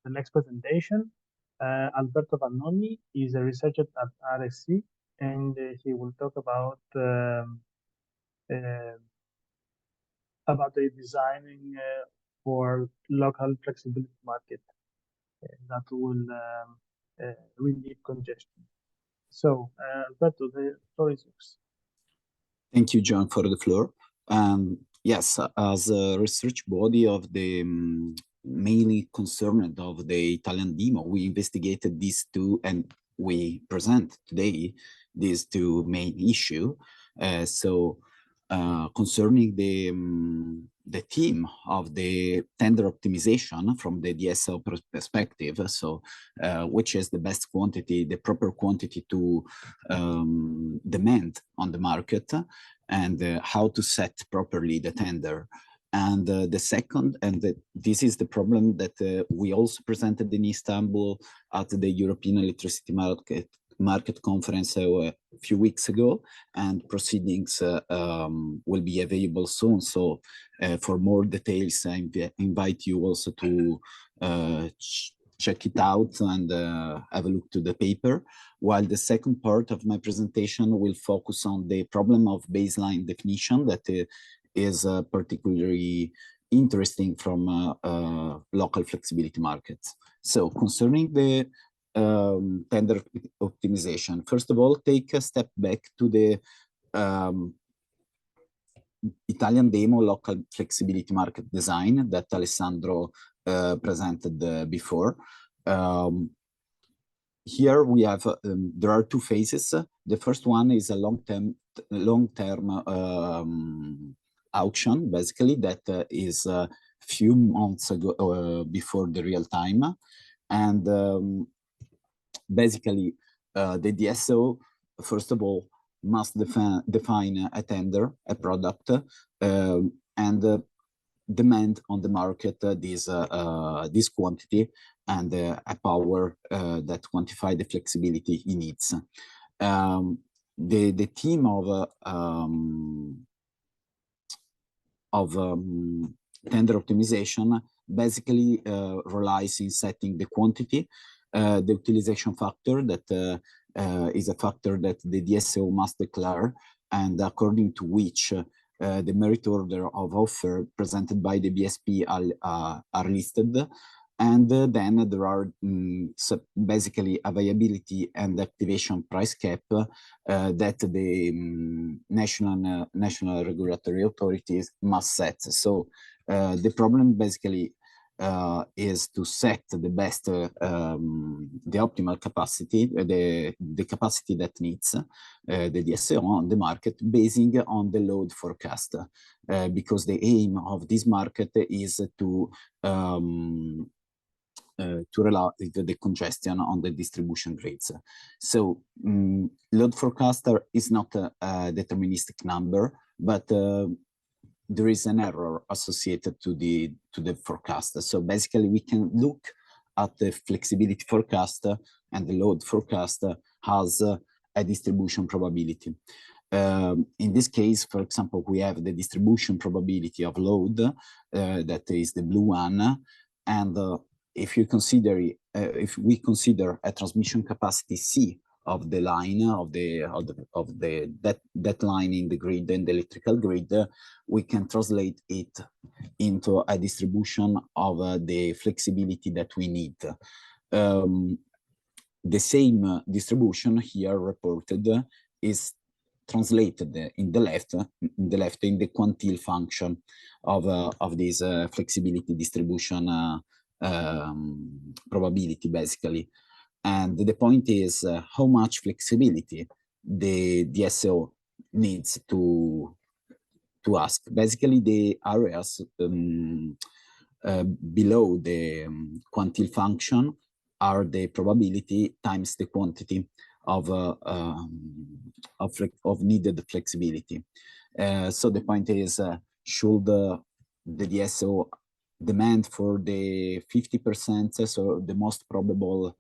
next presentation. Alberto Vannoni is a researcher at RSC, and he will talk about the designing for local flexibility market that will relieve congestion. So, Alberto, the floor is yours. Thank you, John, for the floor. Yes, as a research body of the mainly concerned of the Italian demo, we investigated these two, and we present today these two main issue. Concerning the theme of the tender optimization from the DSO perspective, which is the best quantity, the proper quantity to demand on the market, and how to set properly the tender. And the second, this is the problem that we also presented in Istanbul at the European Electricity Market Conference a few weeks ago, and proceedings will be available soon. So for more details, I invite you also to check it out and have a look to the paper. While the second part of my presentation will focus on the problem of baseline definition that is particularly interesting from local flexibility markets. So concerning the tender optimization, first of all, take a step back to the Italian demo local flexibility market design that Alessandro presented before. Here we have, there are two phases. The first one is a long-term auction, basically, that is a few months ago before the real time. And basically, the DSO, first of all, must define a tender, a product, and demand on the market this quantity and a power that quantify the flexibility he needs. The theme of tender optimization basically relies in setting the quantity, the utilization factor that is a factor that the DSO must declare, and according to which the merit order of offer presented by the BSP are listed. And then there are basically availability and activation price cap that the national regulatory authorities must set. So the problem basically is to set the best, the optimal capacity, the capacity that needs the DSO on the market, basing on the load forecast, because the aim of this market is to rely the congestion on the distribution grids. So load forecaster is not a deterministic number, but there is an error associated to the forecast. So basically we can look at the flexibility forecast and the load forecast has a distribution probability. In this case, for example, we have the distribution probability of load, that is the blue one, and if you consider if we consider a transmission capacity C of the line that line in the grid and the electrical grid, we can translate it into a distribution of the flexibility that we need. The same distribution here reported is translated in the left in the quantile function of this flexibility distribution probability, basically. And the point is how much flexibility the DSO needs to ask. Basically, the areas below the quantile function are the probability times the quantity of needed flexibility. So the point is, should the DSO demand for the 50%, so the most probable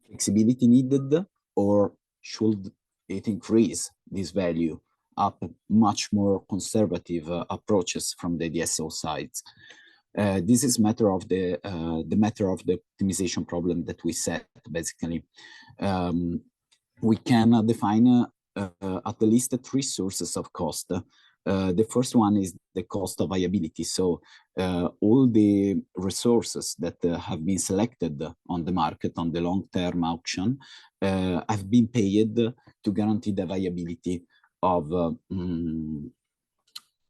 flexibility needed, or should it increase this value up much more conservative approaches from the DSO sides? This is matter of the matter of the optimization problem that we set. Basically, we can define at least 3 sources of cost. The first one is the cost of viability. So all the resources that have been selected on the market on the long-term auction have been paid to guarantee the viability of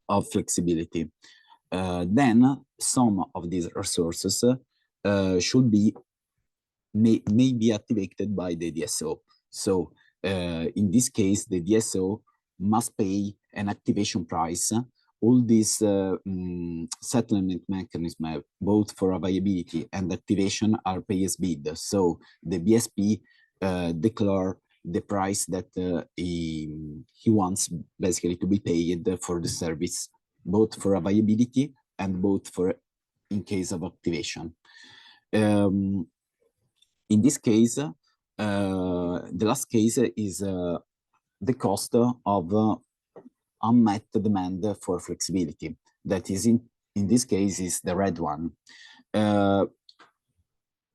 of flexibility. Then some of these resources should be may be activated by the DSO. So in this case, the DSO must pay an activation price. All these settlement mechanisms, both for availability and activation, are pay as bid. So the BSP declare the price that he wants basically to be paid for the service, both for availability and both for in case of activation. In this case, the last case is the cost of unmet demand for flexibility. That is in this case is the red one.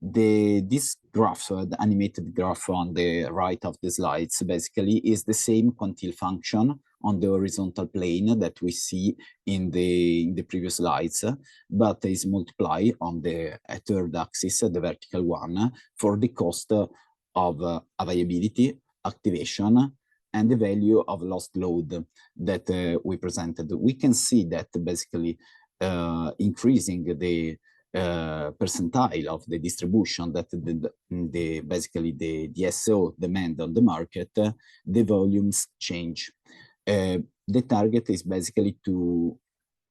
This graph, the animated graph on the right of the slides, basically is the same quantile function on the horizontal plane that we see in the previous slides, but is multiplied on the third axis, the vertical one, for the cost of availability, activation, and the value of lost load that we presented. We can see that basically increasing the percentile of the distribution that basically the DSO demand on the market, the volumes change. The target is basically to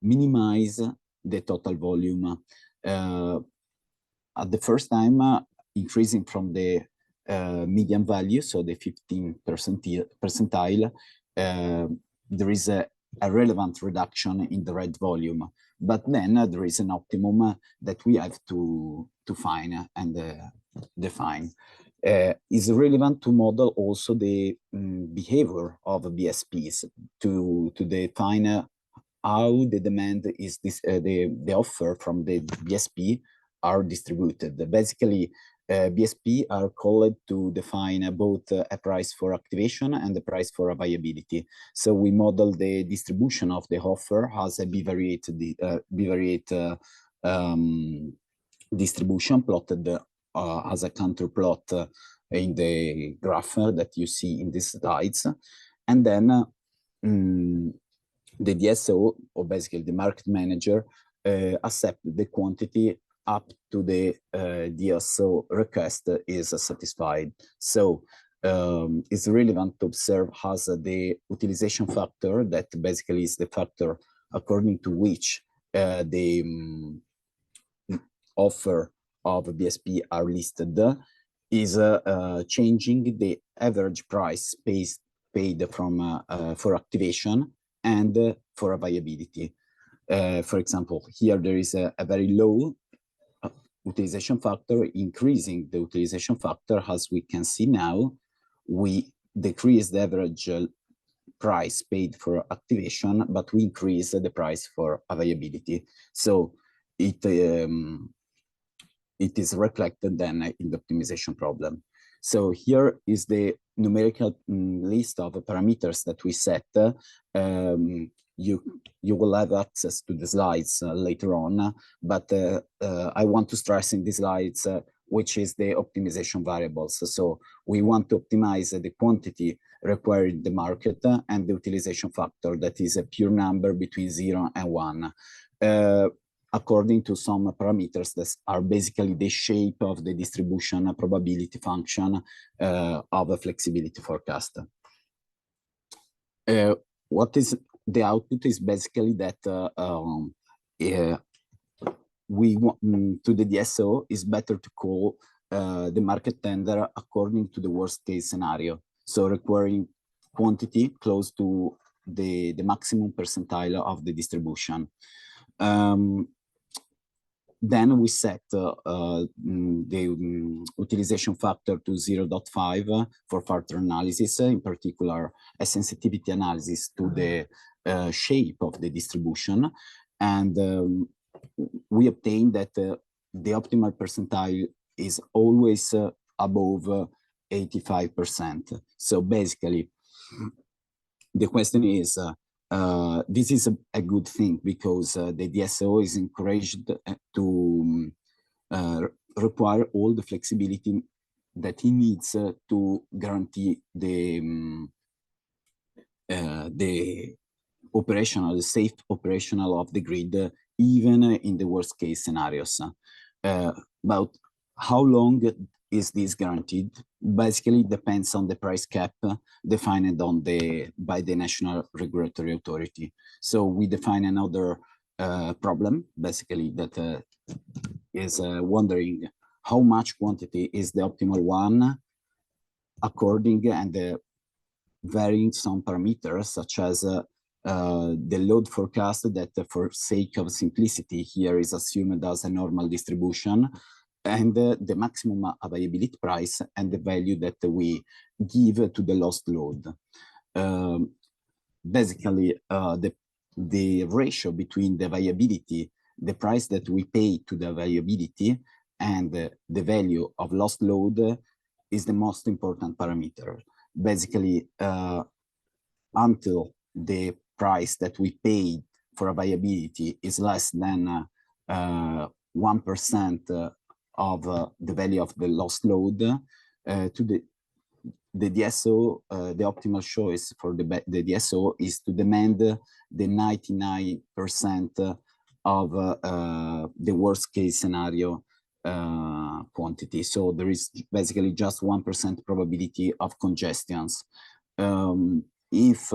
minimize the total volume. At the first time, increasing from the median value, so the 15 percentile, there is a relevant reduction in the red volume. But then there is an optimum that we have to find and define. It's relevant to model also the behavior of BSPs to define how the demand is the offer from the BSP are distributed. Basically, BSP are called to define both a price for activation and the price for availability. So we model the distribution of the offer as a bivariate distribution plotted as a counter plot in the graph that you see in these slides. And then the DSO, or basically the market manager, accept the quantity up to the DSO request is satisfied. So it's relevant to observe as the utilization factor, that basically is the factor according to which the offer of BSP are listed, is changing the average price paid from for activation and for availability. For example, here there is a very low utilization factor. Increasing the utilization factor, as we can see now, we decrease the average price paid for activation, but we increase the price for availability. So it is reflected then in the optimization problem. So here is the numerical list of parameters that we set. You will have access to the slides later on, but I want to stress in the slides which is the optimization variables. So we want to optimize the quantity required in the market and the utilization factor, that is a pure number between 0 and 1, according to some parameters that are basically the shape of the distribution probability function of a flexibility forecast. What is the output is basically that we want to the DSO is better to call the market tender according to the worst case scenario. So requiring quantity close to the maximum percentile of the distribution. Then we set the utilization factor to 0.5 for further analysis, in particular a sensitivity analysis to the shape of the distribution. And we obtain that the optimal percentile is always above 85%. So basically, the question is, this is a good thing, because the DSO is encouraged to require all the flexibility that he needs to guarantee the operational, the safe operational of the grid, even in the worst case scenarios. About how long is this guaranteed? Basically depends on the price cap defined on by the national regulatory authority. So we define another problem, basically, that is wondering how much quantity is the optimal one according and varying some parameters, such as the load forecast that for sake of simplicity here is assumed as a normal distribution, and the maximum availability price and the value that we give to the lost load. Basically, the ratio between the variability, the price that we pay to the variability, and the value of lost load is the most important parameter. Basically, until the price that we paid for a variability is less than 1% of the value of the lost load, to the DSO, the optimal choice for the DSO is to demand the 99% of the worst case scenario quantity. So there is basically just 1% probability of congestions. If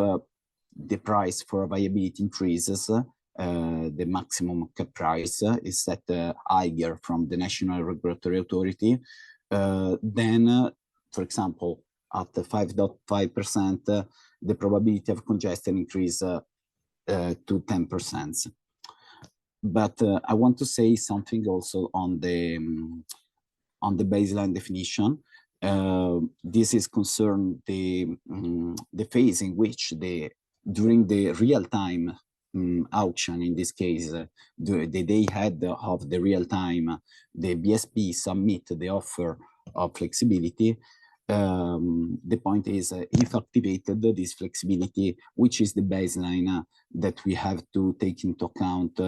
the price for variability increases, the maximum cap price is set higher from the national regulatory authority, then, for example, at 5.5%, the probability of congestion increase to 10%. But I want to say something also on the baseline definition. This is concerned the phase in which during the real-time auction, in this case, the day ahead of the real time, the BSP submit the offer of flexibility. The point is, if activated, this flexibility, which is the baseline that we have to take into account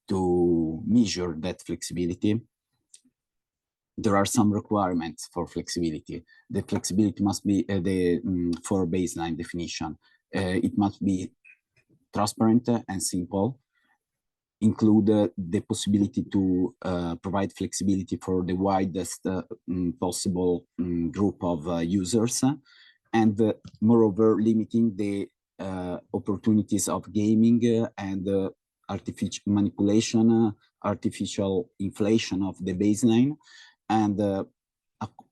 to measure that flexibility, there are some requirements for flexibility. The flexibility must be for baseline definition. It must be transparent and simple, include the possibility to provide flexibility for the widest possible group of users, and moreover, limiting the opportunities of gaming and artificial manipulation, artificial inflation of the baseline. And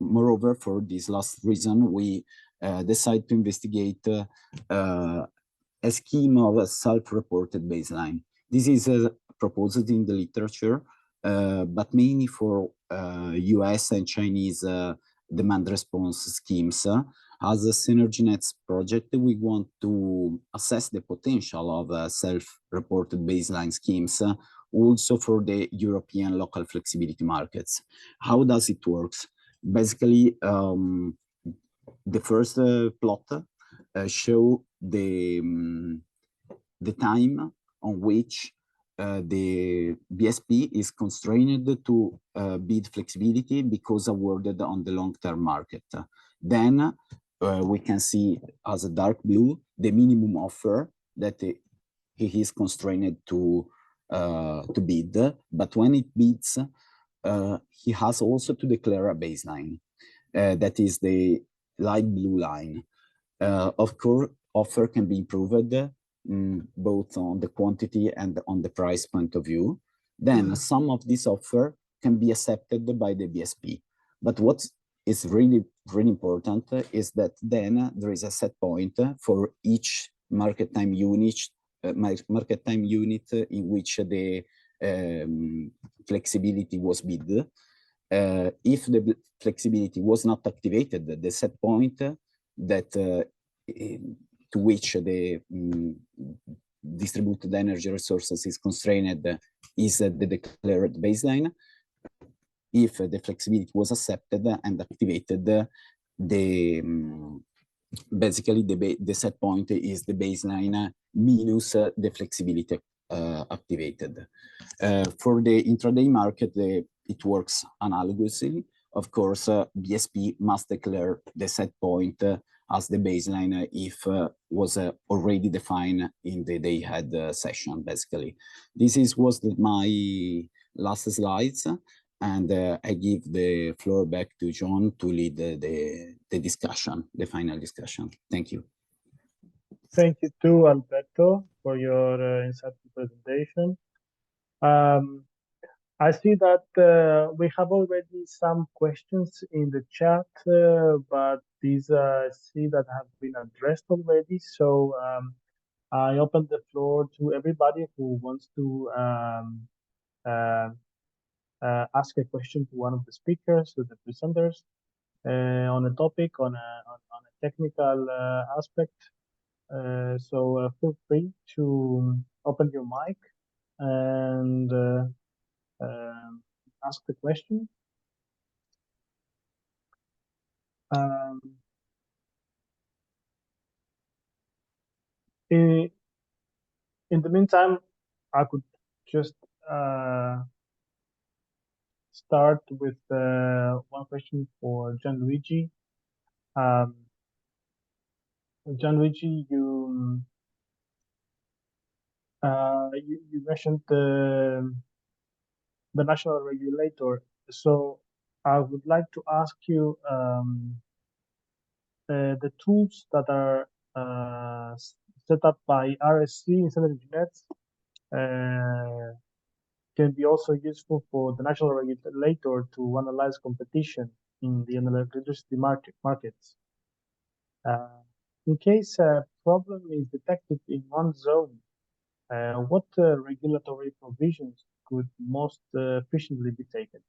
moreover, for this last reason, we decide to investigate a scheme of a self-reported baseline. This is proposed in the literature, but mainly for US and Chinese demand response schemes. As a SENERGY NETS project, we want to assess the potential of self-reported baseline schemes also for the European local flexibility markets. How does it work? Basically, the first plot show the time on which the BSP is constrained to bid flexibility because awarded on the long-term market. Then we can see as a dark blue the minimum offer that he is constrained to bid, but when it bids, he has also to declare a baseline. That is the light blue line. Of course, offer can be improved both on the quantity and on the price point of view. Then some of this offer can be accepted by the BSP. But what is really, really important is that then there is a set point for each market time unit in which the flexibility was bid. If the flexibility was not activated, the set point that to which the distributed energy resources is constrained is the declared baseline. If the flexibility was accepted and activated, basically the set point is the baseline minus the flexibility activated. For the intraday market, it works analogously. of course, BSP must declare the set point as the baseline if was already defined in the day-ahead session, basically. Was my last slides, and I give the floor back to John to lead the discussion, the final discussion. Thank you. Thank you too, Alberto, for your insightful presentation. I see that we have already some questions in the chat, but these I see that have been addressed already. So I open the floor to everybody who wants to ask a question to one of the speakers, to the presenters, on a topic, on a technical aspect. So feel free to open your mic and ask the question. In the meantime, I could just start with one question for Gianluigi. Gianluigi, you mentioned the national regulator. So I would like to ask you the tools that are set up by RSC in SENERGY NETS can be also useful for the national regulator to analyze competition in the electricity markets. In case a problem is detected in one zone, what regulatory provisions could most efficiently be taken?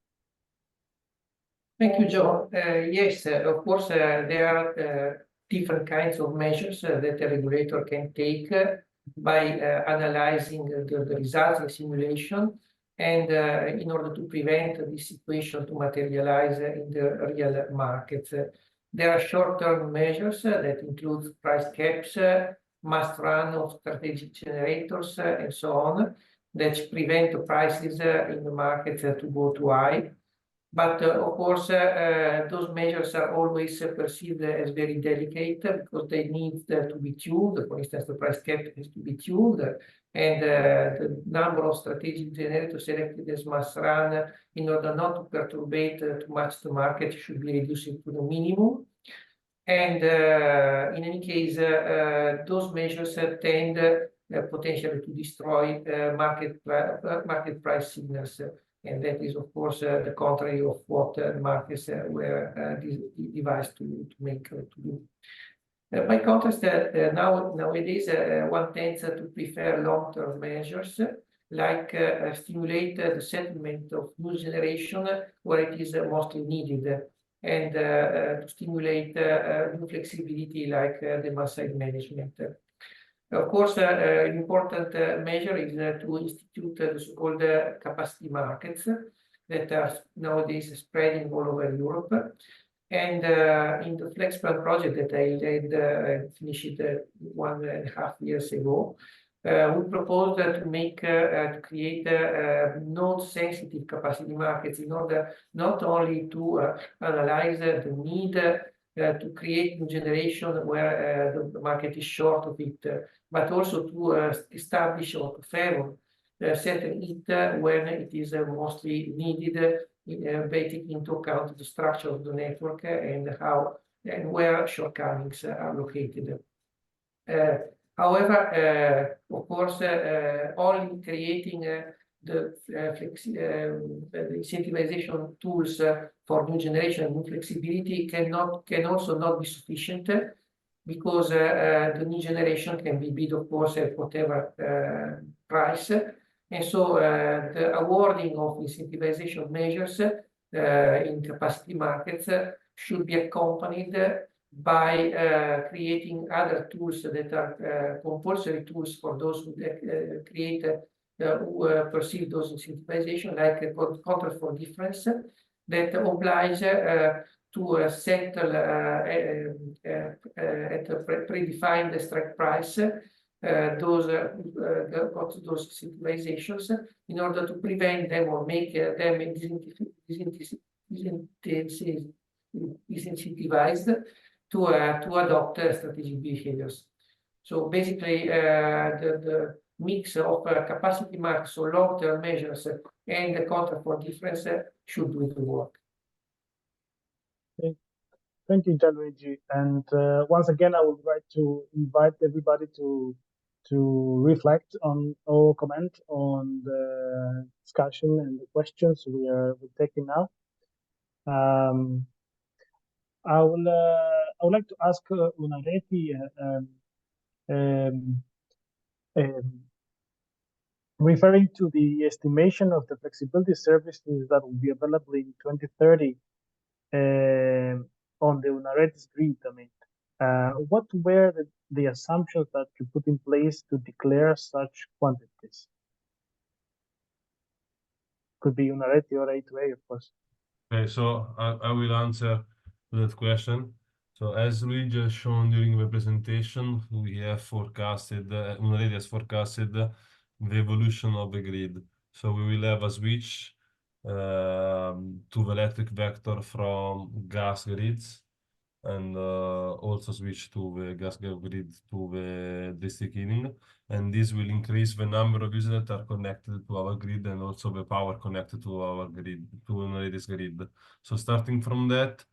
Thank you, John. Yes, of course, there are different kinds of measures that the regulator can take by analyzing the results of simulation, and in order to prevent this situation to materialize in the real market. There are short-term measures that include price caps, must run of strategic generators, and so on, that prevent the prices in the market to go too high. But of course, those measures are always perceived as very delicate because they need to be tuned. For instance, the price cap has to be tuned, and the number of strategic generators selected as must run in order not to perturbate too much the market should be reduced to the minimum. And in any case, those measures tend potentially to destroy market price signals. And that is, of course, the contrary of what the markets were devised to do. By contrast, nowadays, one tends to prefer long-term measures, like stimulate the settlement of new generation where it is mostly needed, and to stimulate new flexibility like demand-side management. Of course, an important measure is to institute the so-called capacity markets that are nowadays spreading all over Europe. And in the Flex Plan project that I led, finished 1.5 years ago, we proposed to create node-sensitive capacity markets in order not only to analyze the need to create new generation where the market is short of it, but also to establish or to favor certain it when it is mostly needed, taking into account the structure of the network and how and where shortcomings are located. However, of course, only creating the incentivization tools for new generation and new flexibility can also not be sufficient, because the new generation can be bid, of course, at whatever price. And so the awarding of incentivization measures in capacity markets should be accompanied by creating other tools that are compulsory tools for those who create who perceive those incentivization, like a contract for difference that oblige to settle at a predefined strike price those incentivizations in order to prevent them or make them incentivized to adopt strategic behaviors. So basically, the mix of capacity marks, so long-term measures, and the contract for difference should do the work. Thank you, Gianluigi. And once again, I would like to invite everybody to reflect on or comment on the discussion and the questions we're taking now. I would like to ask Unareti, referring to the estimation of the flexibility services that will be available in 2030 on the Unareti's grid. I mean, what were the assumptions that you put in place to declare such quantities? Could be Unareti or A2A, of course. Okay, so I will answer that question. So as Luigi has shown during the presentation, we have forecasted, Unareti has forecasted the evolution of the grid. So we will have a switch to the electric vector from gas grids and also switch to the gas grid to the district heating. And this will increase the number of users that are connected to our grid and also the power connected to our grid, to Unareti's grid. So starting from that,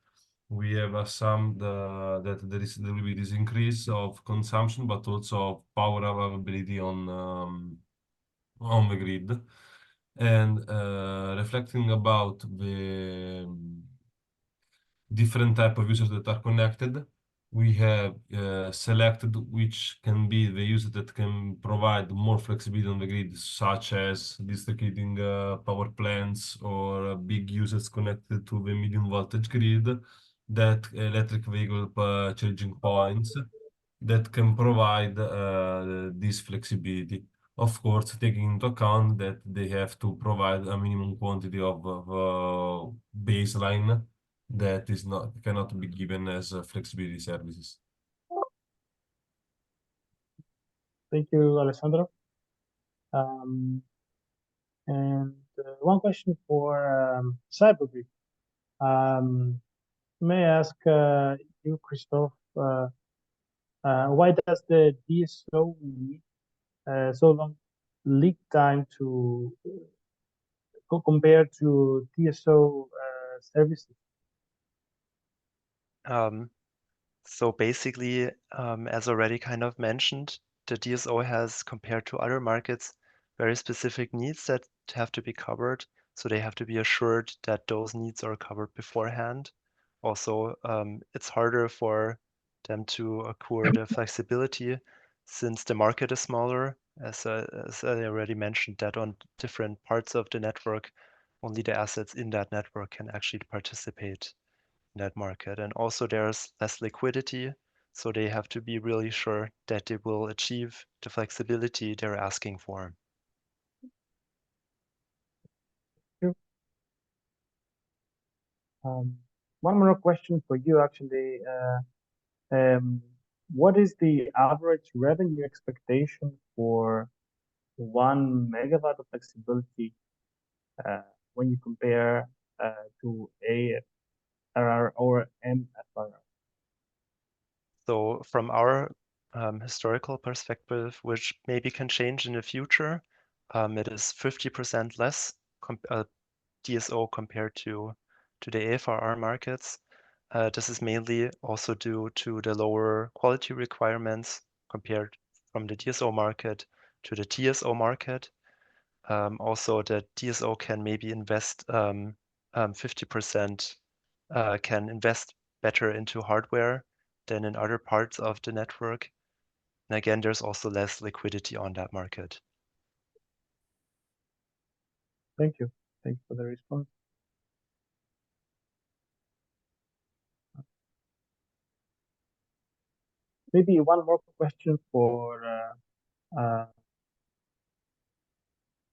we have assumed that there will be this increase of consumption, but also of power availability on the grid. And reflecting about the different type of users that are connected, we have selected which can be the users that can provide more flexibility on the grid, such as district heating power plants or big users connected to the medium voltage grid, that electric vehicle charging points that can provide this flexibility. Of course, taking into account that they have to provide a minimum quantity of baseline that cannot be given as flexibility services. Thank you, Alessandro. And one question for Cybergrid. May I ask you, Christophe, why does the DSO need so long lead time to compare to TSO services? So basically, as already kind of mentioned, the DSO has, compared to other markets, very specific needs that have to be covered. So they have to be assured that those needs are covered beforehand. Also, it's harder for them to acquire the flexibility since the market is smaller. As I already mentioned, that on different parts of the network, only the assets in that network can actually participate in that market. And also there's less liquidity, so they have to be really sure that they will achieve the flexibility they're asking for. One more question for you, actually. What is the average revenue expectation for 1 megawatt of flexibility when you compare to ARR or MFRR? So from our historical perspective, which maybe can change in the future, it is 50% less DSO compared to the AFRR markets. This is mainly also due to the lower quality requirements compared from the DSO market to the TSO market. Also, the DSO can maybe invest 50%, can invest better into hardware than in other parts of the network. And again, there's also less liquidity on that market. Thank you. Thank you for the response. Maybe one more question for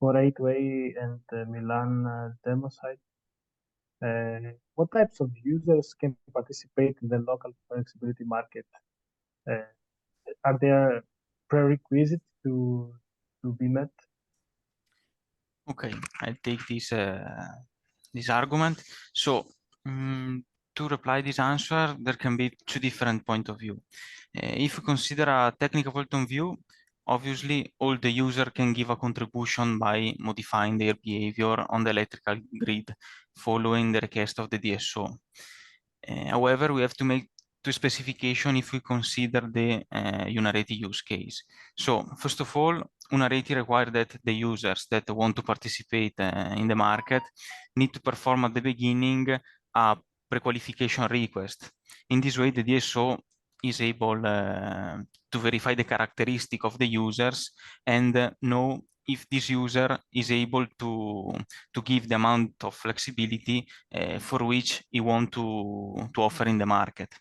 A2A and the Milan demo site. What types of users can participate in the local flexibility market? Are there prerequisites to be met? Okay, I'll take this this argument. So to reply this answer, there can be two different points of view. If you consider a technical point of view, obviously all the user can give a contribution by modifying their behavior on the electrical grid, following the request of the DSO. However, we have to make two specification if we consider the Unareti use case. So first of all, Unareti require that the users that want to participate in the market need to perform at the beginning a pre-qualification request. In this way, the DSO is able to verify the characteristic of the users and know if this user is able to give the amount of flexibility for which he want to offer in the market.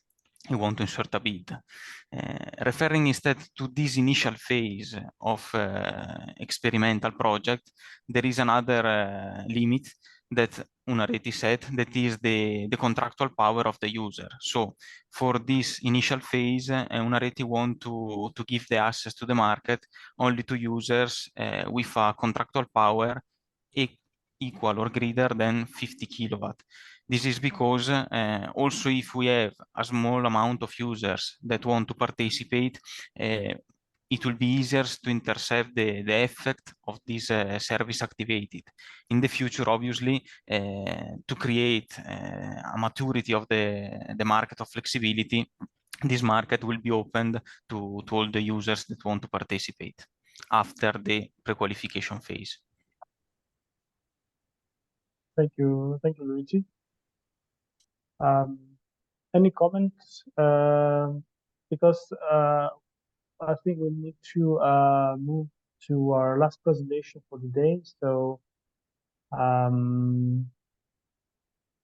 He want to insert a bid. Referring instead to this initial phase of experimental project, there is another limit that Unareti said, that is the contractual power of the user. So for this initial phase, Unareti want to give the access to the market only to users with a contractual power equal or greater than 50 kilowatt. This is because also if we have a small amount of users that want to participate, it will be easier to intercept the effect of this service activated. In the future, obviously, to create a maturity of the market of flexibility, this market will be opened to all the users that want to participate after the pre-qualification phase. Thank you, Luigi. Any comments? Because I think we need to move to our last presentation for the day. So,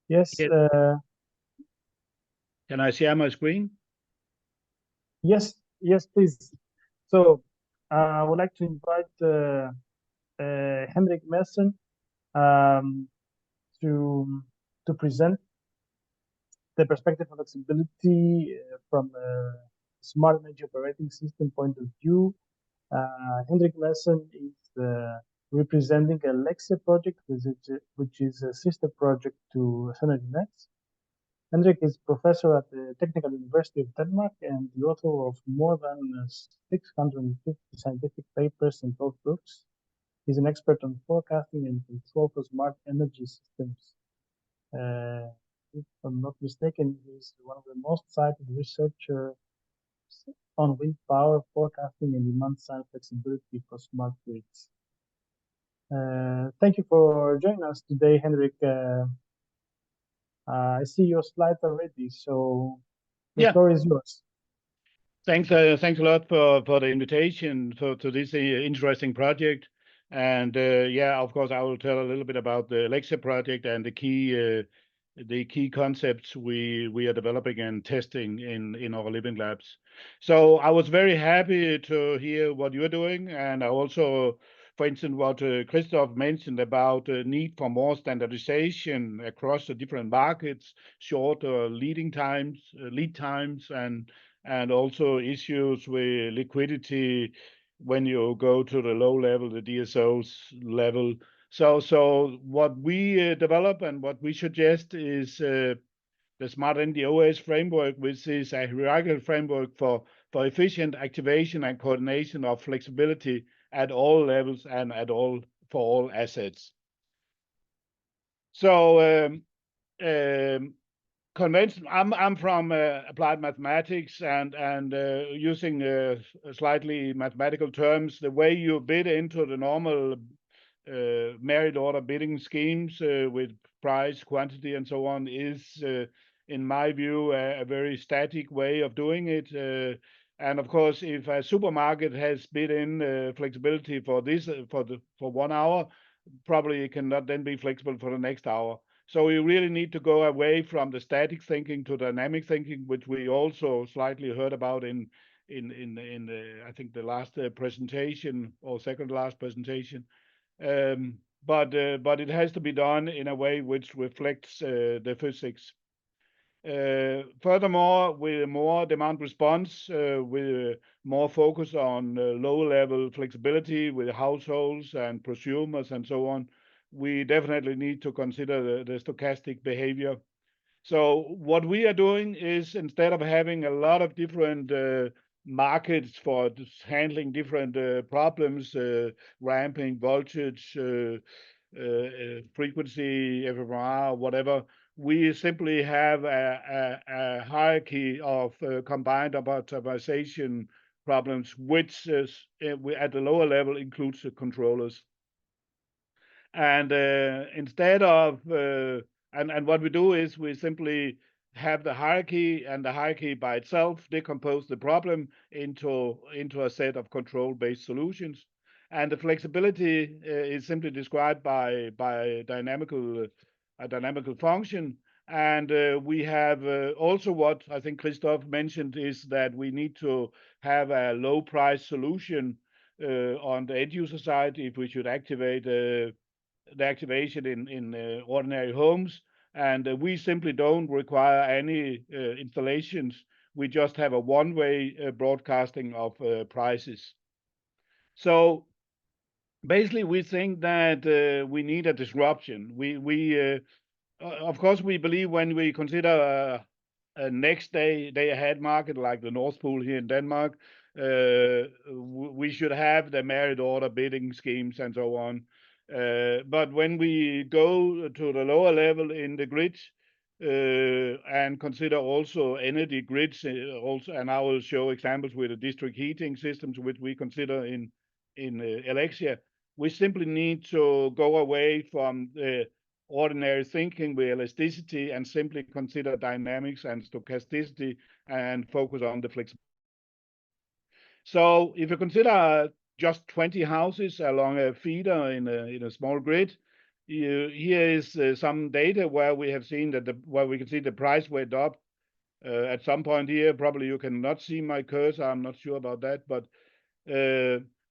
yes. Can I share my screen? Yes, please. So, I would like to invite Henrik Madsen to present the perspective of flexibility from a smart energy operating system point of view. Henrik Madsen is representing ELEXIA project, which is a sister project to SENERGY NETS. Henrik is professor at the Technical University of Denmark and the author of more than 650 scientific papers and 12 books. He's an expert on forecasting and control for smart energy systems. If I'm not mistaken, he's one of the most cited researchers on wind power forecasting and demand-side flexibility for smart grids. Thank you for joining us today, Henrik. I see your slides already, so the floor is yours. Thanks a lot for the invitation to this interesting project. And yeah, of course, I will tell a little bit about the ELEXIA project and the key concepts we are developing and testing in our living labs. So I was very happy to hear what you're doing, and I also, for instance, what Christoph mentioned about the need for more standardization across the different markets, shorter lead times, and also issues with liquidity when you go to the low level, the DSOs level. So what we develop and what we suggest is the Smart Energy OS framework, which is a hierarchical framework for efficient activation and coordination of flexibility at all levels and for all assets. So convention. I'm from applied mathematics and using slightly mathematical terms, the way you bid into the normal merit order bidding schemes with price, quantity, and so on is, in my view, a very static way of doing it. And of course, if a supermarket has bid in flexibility for this for 1 hour, probably it cannot then be flexible for the next hour. So we really need to go away from the static thinking to dynamic thinking, which we also slightly heard about in I think the last presentation or second last presentation. But it has to be done in a way which reflects the physics. Furthermore, with more demand response, with more focus on low-level flexibility with households and prosumers and so on, we definitely need to consider the stochastic behavior. So what we are doing is, instead of having a lot of different markets for handling different problems, ramping, voltage, frequency, FFR, whatever, we simply have a hierarchy of combined optimization problems, which is, at the lower level includes the controllers. And instead of and what we do is we simply have the hierarchy, and the hierarchy by itself decompose the problem into a set of control-based solutions. And the flexibility is simply described by a dynamical function. And we have also, what I think Christoph mentioned, is that we need to have a low price solution on the end user side if we should activate the activation in ordinary homes. And we simply don't require any installations. We just have a one-way broadcasting of prices. So basically, we think that we need a disruption. Of course, we believe when we consider a next day ahead market like the North Pole here in Denmark, we should have the merit order bidding schemes and so on. But when we go to the lower level in the grid and consider also energy grids, also, and I will show examples with the district heating systems, which we consider in ELEXIA, we simply need to go away from the ordinary thinking with elasticity and simply consider dynamics and stochasticity and focus on the flexibility. So if you consider just 20 houses along a feeder in a small grid, here is some data where we have seen that where we can see the price went up at some point here. Probably you cannot see my cursor. I'm not sure about that, but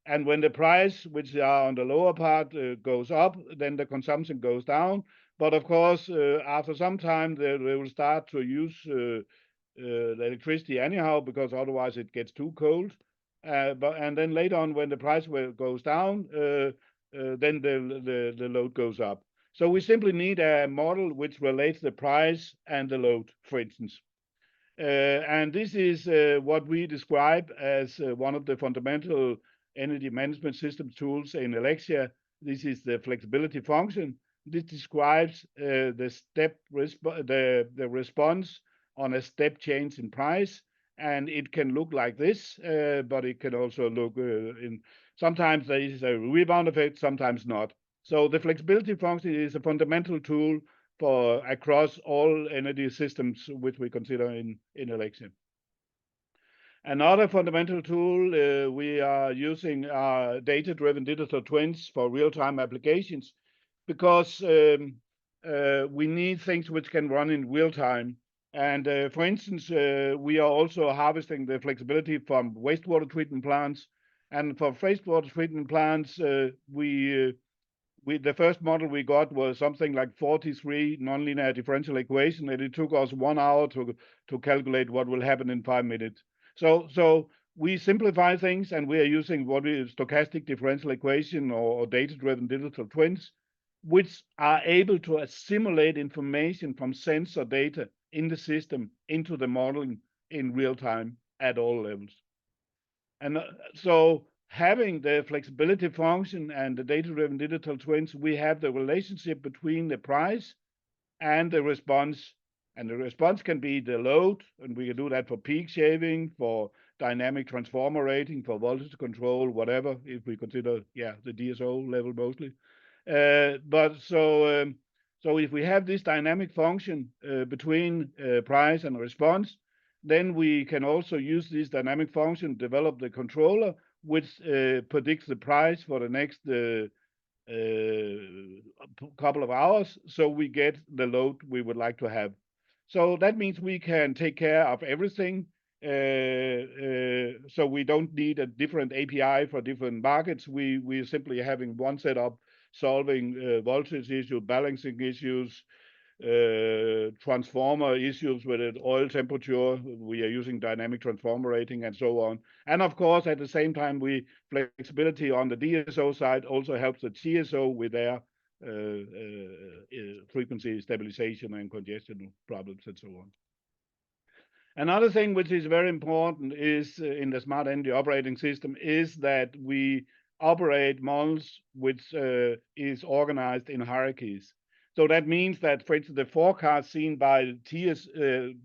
and when the price, which are on the lower part, goes up, then the consumption goes down. But of course, after some time, they will start to use the electricity anyhow, because otherwise it gets too cold. And then later on, when the price goes down, then the load goes up. So we simply need a model which relates the price and the load, for instance. And this is what we describe as one of the fundamental energy management system tools in ELEXIA. This is the flexibility function. This describes the response on a step change in price, and it can look like this, but it can also look sometimes there is a rebound effect, sometimes not. So the flexibility function is a fundamental tool for across all energy systems which we consider in ELEXIA. Another fundamental tool we are using are data-driven digital twins for real-time applications, because we need things which can run in real time. And for instance, we are also harvesting the flexibility from wastewater treatment plants. And for wastewater treatment plants, the first model we got was something like 43 nonlinear differential equation, and it took us 1 hour to calculate what will happen in 5 minutes. So we simplify things, and we are using what is stochastic differential equation or data-driven digital twins, which are able to assimilate information from sensor data in the system into the modeling in real time at all levels. And so having the flexibility function and the data-driven digital twins, we have the relationship between the price and the response. And the response can be the load, and we can do that for peak shaving, for dynamic transformer rating, for voltage control, whatever, if we consider, the DSO level mostly. So if we have this dynamic function between price and response, then we can also use this dynamic function, develop the controller, which predicts the price for the next couple of hours, so we get the load we would like to have. So that means we can take care of everything. So we don't need a different API for different markets. We're simply having one setup solving voltage issues, balancing issues, transformer issues with an oil temperature. We are using dynamic transformer rating and so on. And of course, at the same time, flexibility on the DSO side also helps the TSO with their frequency stabilization and congestion problems and so on. Another thing which is very important is in the smart energy operating system is that we operate models which is organized in hierarchies. So that means that, for instance, the forecast seen by DSOs,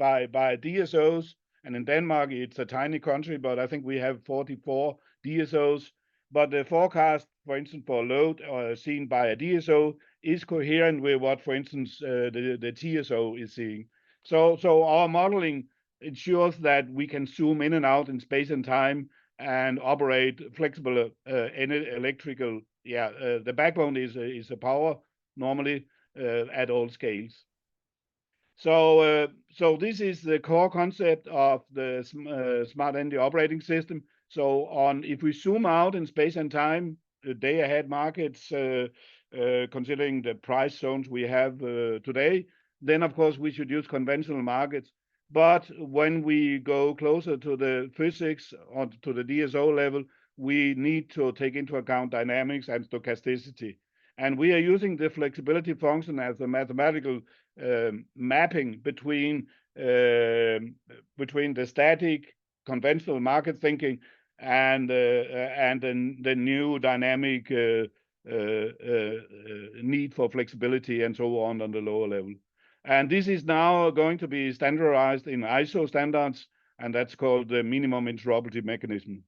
and in Denmark it's a tiny country, but I think we have 44 DSOs. But the forecast, for instance, for load seen by a DSO is coherent with what, for instance, the TSO is seeing. So our modeling ensures that we can zoom in and out in space and time and operate flexible electrical. The backbone is a power normally at all scales. So this is the core concept of the smart energy operating system. So if we zoom out in space and time, the day ahead markets, considering the price zones we have today, then of course we should use conventional markets. But when we go closer to the physics or to the DSO level, we need to take into account dynamics and stochasticity. And we are using the flexibility function as a mathematical mapping between the static conventional market thinking and the new dynamic need for flexibility and so on the lower level. And this is now going to be standardized in ISO standards, and that's called the minimum interoperability mechanism.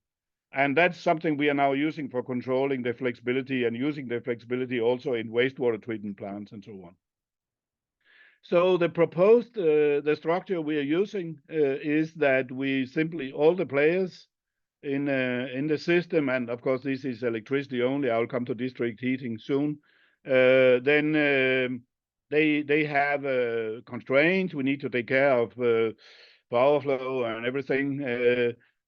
And that's something we are now using for controlling the flexibility and using the flexibility also in wastewater treatment plants and so on. So the proposed, the structure we are using is that we simply, all the players in the system, and of course this is electricity only, I'll come to district heating soon, then they have constraints. We need to take care of power flow and everything.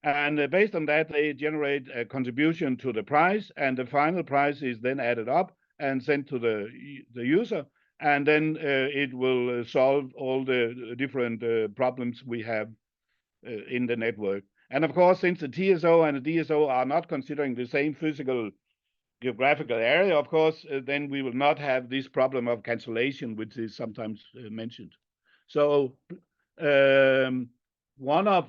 And based on that, they generate a contribution to the price, and the final price is then added up and sent to the user. And then it will solve all the different problems we have in the network. And of course, since the TSO and the DSO are not considering the same physical geographical area, of course, then we will not have this problem of cancellation, which is sometimes mentioned. So one of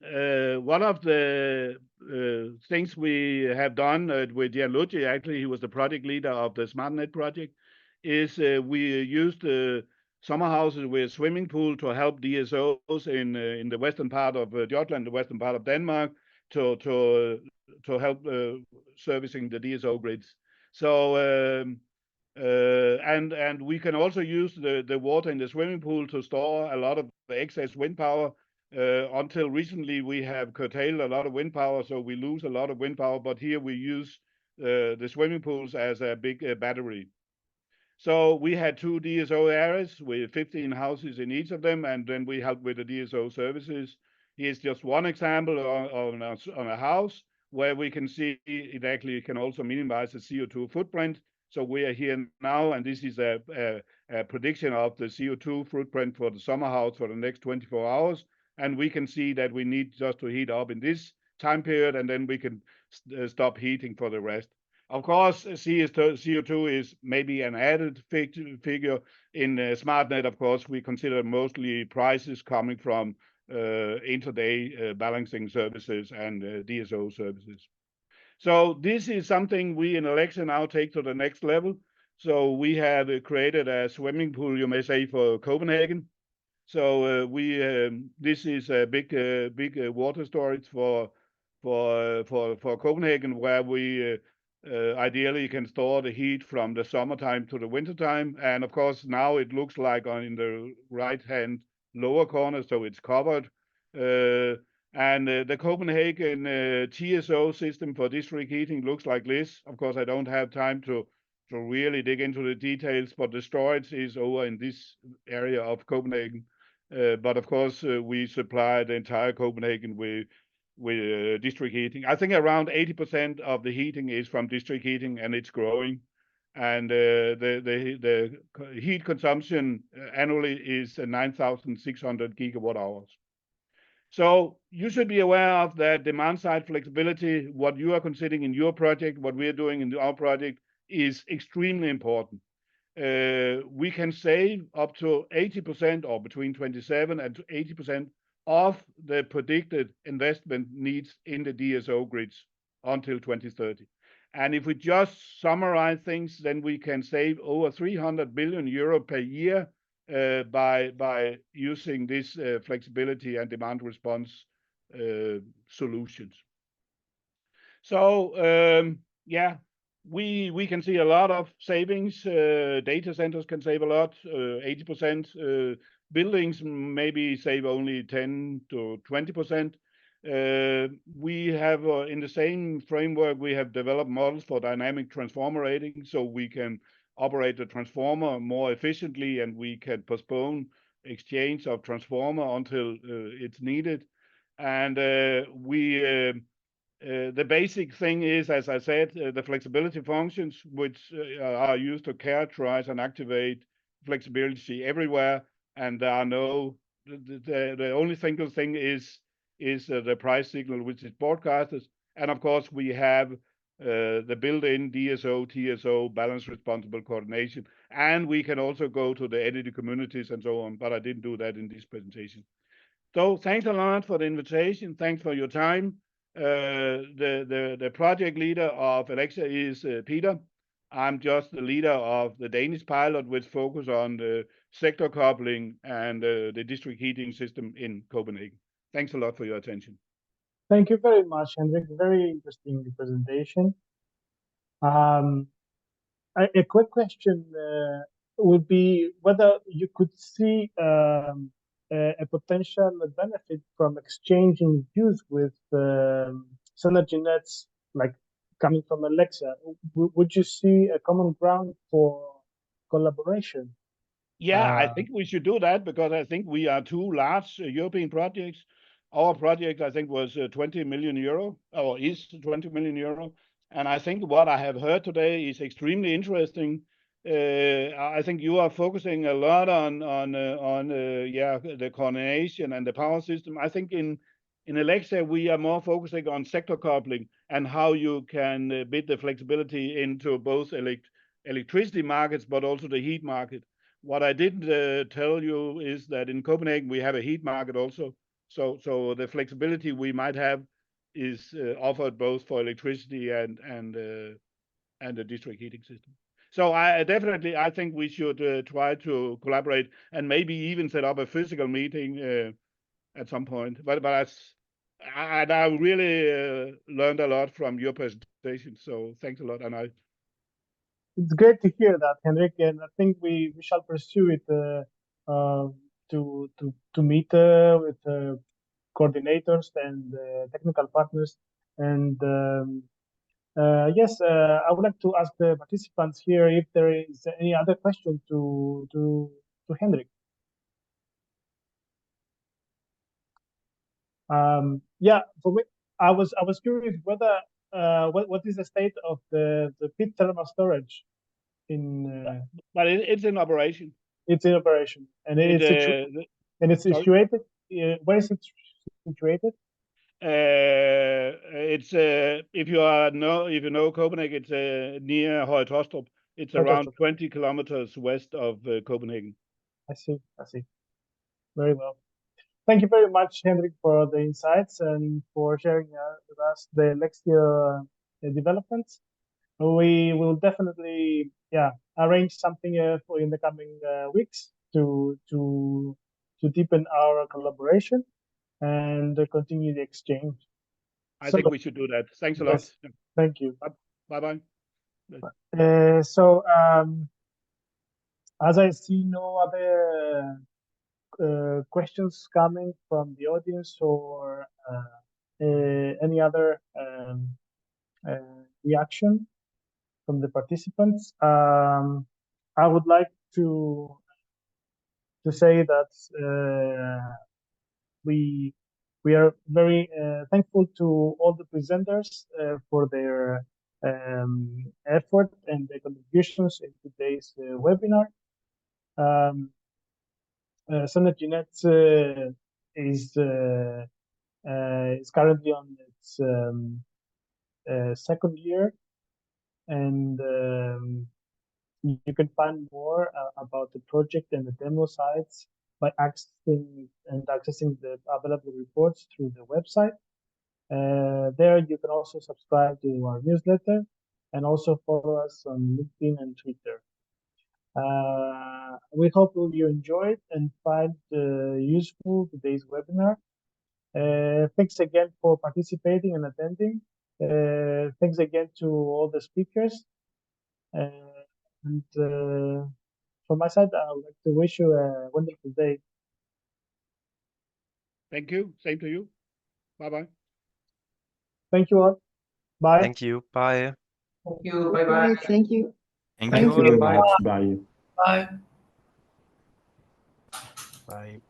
the things we have done with Gianluigi, actually, he was the project leader of the SmartNet project, is we used summer houses with swimming pool to help DSOs in the western part of Jutland, the western part of Denmark, to help servicing the DSO grids. So and we can also use the water in the swimming pool to store a lot of the excess wind power. Until recently, we have curtailed a lot of wind power, so we lose a lot of wind power. But here we use the swimming pools as a big battery. So we had 2 DSO areas with 15 houses in each of them, and then we helped with the DSO services. Here's just one example on a house where we can see it actually can also minimize the CO2 footprint. So we are here now, and this is a prediction of the CO2 footprint for the summer house for the next 24 hours. And we can see that we need just to heat up in this time period, and then we can stop heating for the rest. Of course, CO2 is maybe an added figure. In SmartNet, of course, we consider mostly prices coming from intraday balancing services and DSO services. So this is something we in ELEXIA now take to the next level. So we have created a swimming pool, you may say, for Copenhagen. So this is a big water storage for Copenhagen, where we ideally can store the heat from the summertime to the wintertime. And of course, now it looks like in the right-hand lower corner, so it's covered. And the Copenhagen TSO system for district heating looks like this. Of course, I don't have time to really dig into the details, but the storage is over in this area of Copenhagen. But of course, we supply the entire Copenhagen with district heating. I think around 80% of the heating is from district heating, and it's growing. And the heat consumption annually is 9,600 gigawatt hours. So you should be aware of that demand side flexibility. What you are considering in your project, what we're doing in our project, is extremely important. we can save up to 80% or between 27 and 80% of the predicted investment needs in the DSO grids until 2030. And if we just summarize things, then we can save over 300 billion euro per year by using this flexibility and demand response solutions. So yeah, we can see a lot of savings. Data centers can save a lot, 80%. Buildings maybe save only 10 to 20%. We have in the same framework, we have developed models for dynamic transformer rating, so we can operate the transformer more efficiently, and we can postpone exchange of transformer until it's needed. And the basic thing is, as I said, the flexibility functions, which are used to characterize and activate flexibility everywhere. And there are no, the only single thing is the price signal, which is broadcasted. And of course, we have the built-in DSO, TSO, balance responsible coordination. And we can also go to the entity communities and so on, but I didn't do that in this presentation. So thanks a lot for the invitation. Thanks for your time. The project leader of ELEXIA is Peter. I'm just the leader of the Danish pilot, which focus on the sector coupling and the district heating system in Copenhagen. Thanks a lot for your attention. Thank you very much, Henrik. Very interesting presentation. A quick question would be whether you could see a potential benefit from exchanging views with SENERGY NETs, like coming from ELEXIA. Would you see a common ground for collaboration? Yeah, I think we should do that, because I think we are two large European projects. Our project, I think, was 20 million euro, or is 20 million euro. And I think what I have heard today is extremely interesting. I think you are focusing a lot on the coordination and the power system. I think in ELEXIA, we are more focusing on sector coupling and how you can bid the flexibility into both electricity markets, but also the heat market. What I didn't tell you is that in Copenhagen, we have a heat market also. So the flexibility we might have is offered both for electricity and the district heating system. So I think we should try to collaborate and maybe even set up a physical meeting at some point. But I really learned a lot from your presentation. So thanks a lot, and it's great to hear that, Henrik, and I think we shall pursue it to meet with coordinators and technical partners. And yes, I would like to ask the participants here if there is any other question to Henrik. Yeah, for me, I was curious whether what is the state of the pit thermal storage in? But it's in operation. It's in operation, and it's situated. Where is it situated? It's if you know Copenhagen, it's near Høje-Taastrup. It's around 20 kilometers west of Copenhagen. I see. Very well. Thank you very much, Henrik, for the insights and for sharing with us the ELEXIA developments. We will definitely, arrange something for in the coming weeks to deepen our collaboration and continue the exchange. I think we should do that. Thanks a lot. Yes, thank you. Bye-bye. So as I see no other questions coming from the audience or any other reaction from the participants, I would like to say that we are very thankful to all the presenters for their effort and their contributions in today's webinar. SENERGY NETS is currently on its second year, and You can find more about the project and the demo sites by accessing the available reports through the website. There you can also subscribe to our newsletter and also follow us on LinkedIn and Twitter. We hope you enjoyed and find useful today's webinar. Thanks again for participating and attending. Thanks again to all the speakers. And from my side, I would like to wish you a wonderful day. Thank you. Same to you. Bye-bye. Thank you all. Bye. Thank you. Bye. Thank you. Bye-bye. Thank you. Thank Thank you you very all. much. Bye. Bye. Bye.